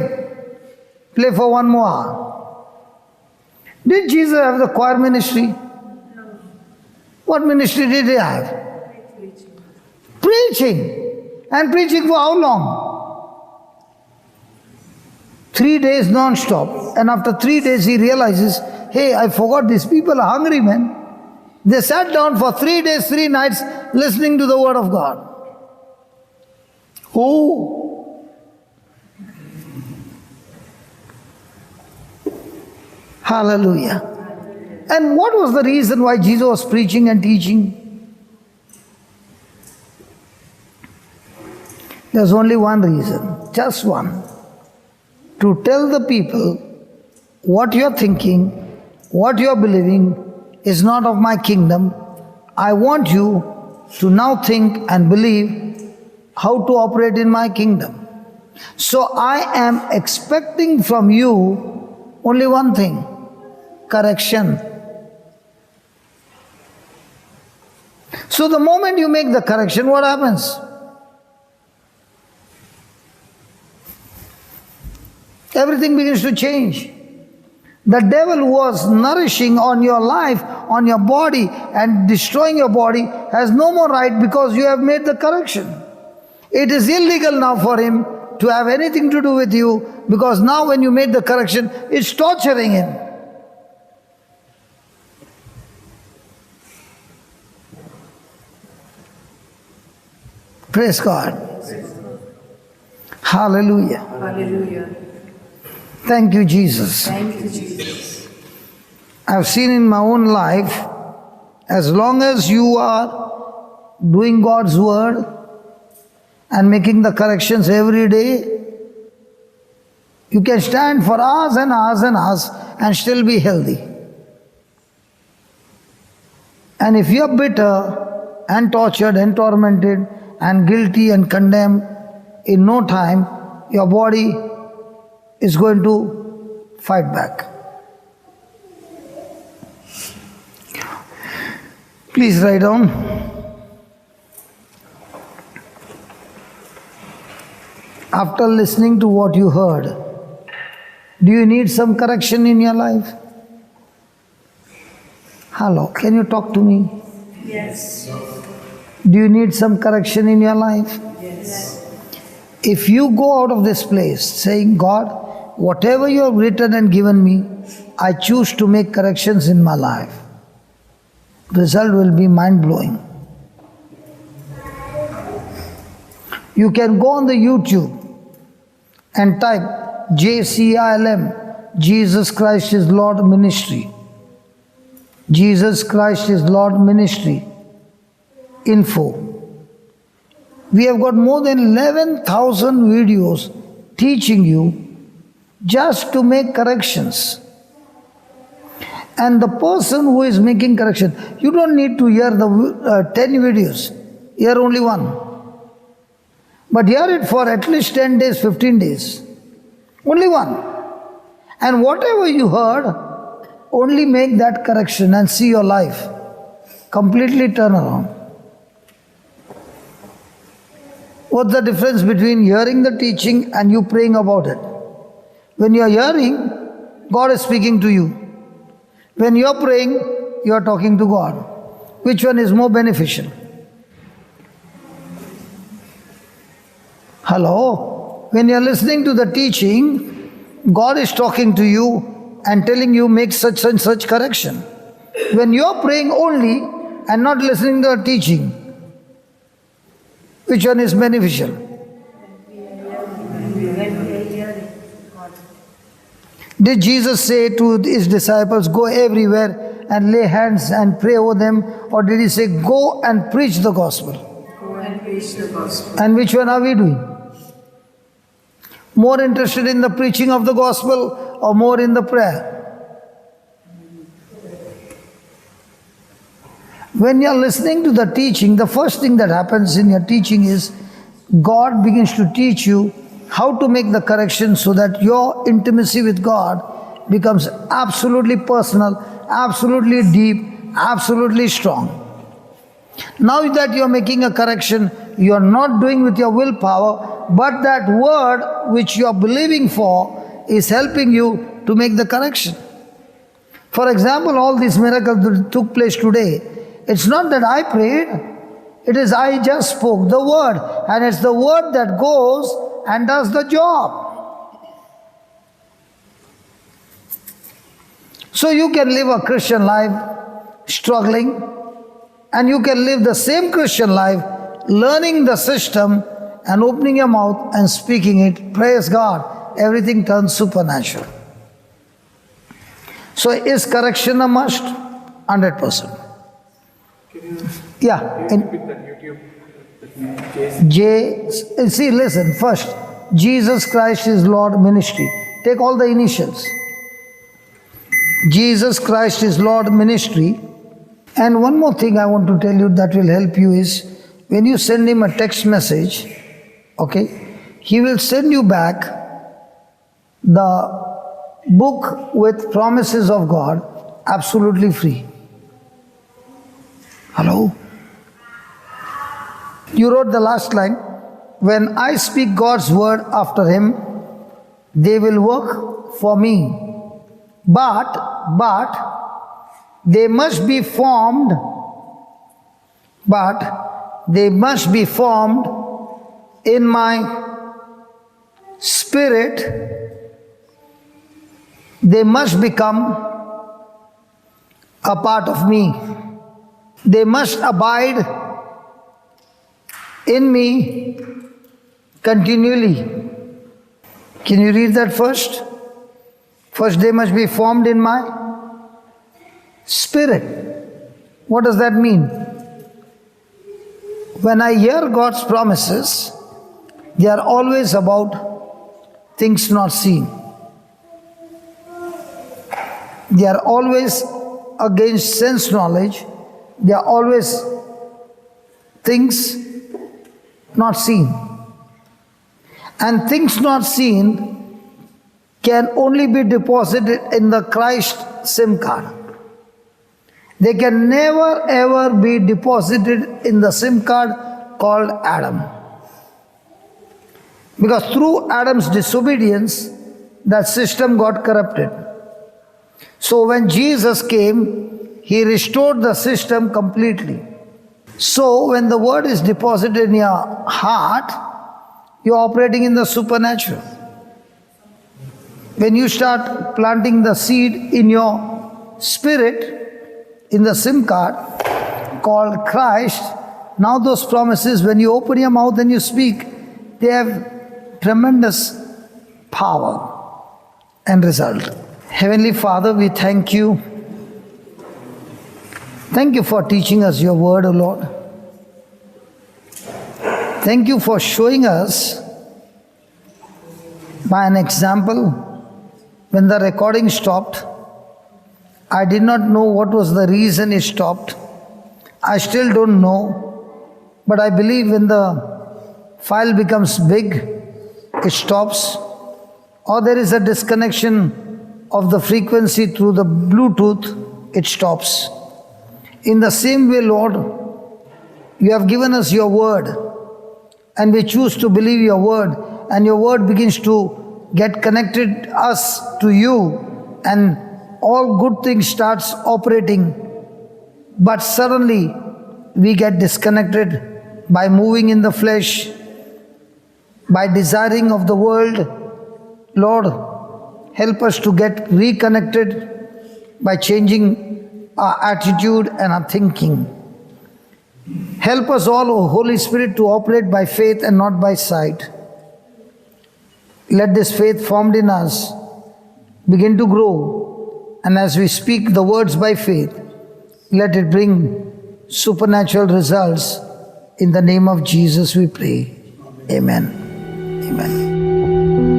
play for one more hour. Did Jesus have the choir ministry? What ministry did he have? Preaching. And preaching for how long? 3 days non-stop. And after 3 days he realizes, hey, I forgot these people are hungry, man. They sat down for 3 days, 3 nights listening to the word of God. Oh! Hallelujah. And what was the reason why Jesus was preaching and teaching? There's only one reason, just one. To tell the people what you're thinking, what you're believing is not of my kingdom. I want you to now think and believe how to operate in my kingdom. So I am expecting from you only one thing, correction. So the moment you make the correction, what happens? Everything begins to change. The devil who was nourishing on your life, on your body and destroying your body has no more right because you have made the correction. It is illegal now for him to have anything to do with you because now when you made the correction, it's torturing him. Praise God. Hallelujah. Hallelujah. Thank you, Jesus. Thank you, Jesus. I've seen in my own life, as long as you are doing God's word and making the corrections every day, you can stand for hours and hours and hours and still be healthy. And if you're bitter and tortured and tormented and guilty and condemned, in no time your body is going to fight back. Please write down. After listening to what you heard, do you need some correction in your life? Hello, can you talk to me? Yes. Do you need some correction in your life? Yes. If you go out of this place saying, God, whatever you have written and given me, I choose to make corrections in my life, result will be mind-blowing. You can go on the YouTube and type JCILM, Jesus Christ is Lord Ministry. Jesus Christ is Lord Ministry info. We have got more than 11,000 videos teaching you just to make corrections. And the person who is making correction, you don't need to hear the 10 videos, hear only one. But hear it for at least 10 days, 15 days. Only one. And whatever you heard, only make that correction and see your life completely turn around. What's the difference between hearing the teaching and you praying about it? When you are hearing, God is speaking to you. When you are praying, you are talking to God. Which one is more beneficial? Hello? When you are listening to the teaching, God is talking to you and telling you make such and such correction. When you are praying only and not listening to the teaching, which one is beneficial? Did Jesus say to his disciples, go everywhere and lay hands and pray over them? Or did he say, go and preach the gospel? Go and preach the gospel. And which one are we doing? More interested in the preaching of the gospel or more in the prayer? When you are listening to the teaching, the first thing that happens in your teaching is God begins to teach you how to make the correction so that your intimacy with God becomes absolutely personal, absolutely deep, absolutely strong. Now that you are making a correction, you are not doing with your willpower, but that word which you are believing for is helping you to make the correction. For example, all these miracles that took place today, it's not that I prayed, it is I just spoke the word, and it's the word that goes and does the job. So you can live a Christian life struggling, and you can live the same Christian life learning the system and opening your mouth and speaking it. Praise God, everything turns supernatural. So is correction a must? 100%. Yeah. See, listen, first, Jesus Christ is Lord Ministry. Take all the initials. Jesus Christ is Lord Ministry. And one more thing I want to tell you that will help you is, when you send him a text message, okay, he will send you back the book with promises of God absolutely free. Hello? You wrote the last line, when I speak God's word after him, they will work for me. But they must be formed, in my spirit. They must become a part of me. They must abide in me continually. Can you read that first? First, they must be formed in my spirit. What does that mean? When I hear God's promises, they are always about things not seen. They are always against sense knowledge. They are always things not seen. And things not seen can only be deposited in the Christ SIM card. They can never ever be deposited in the SIM card called Adam. Because through Adam's disobedience, that system got corrupted. So when Jesus came, he restored the system completely. So when the word is deposited in your heart, you are operating in the supernatural. When you start planting the seed in your spirit, in the SIM card called Christ, now those promises, when you open your mouth and you speak, they have tremendous power and result. Heavenly Father, we thank you. Thank you for teaching us your word, O Lord. Thank you for showing us by an example. When the recording stopped, I did not know what was the reason it stopped. I still don't know, but I believe when the file becomes big, it stops, or there is a disconnection of the frequency through the Bluetooth, it stops. In the same way, Lord, you have given us your word, and we choose to believe your word, and your word begins to get connected us to you, and all good things starts operating. But suddenly we get disconnected by moving in the flesh, by desiring of the world. Lord, help us to get reconnected by changing our attitude and our thinking. Help us all, O Holy Spirit, to operate by faith and not by sight. Let this faith formed in us begin to grow, and as we speak the words by faith, let it bring supernatural results. In the name of Jesus we pray. Amen. Amen.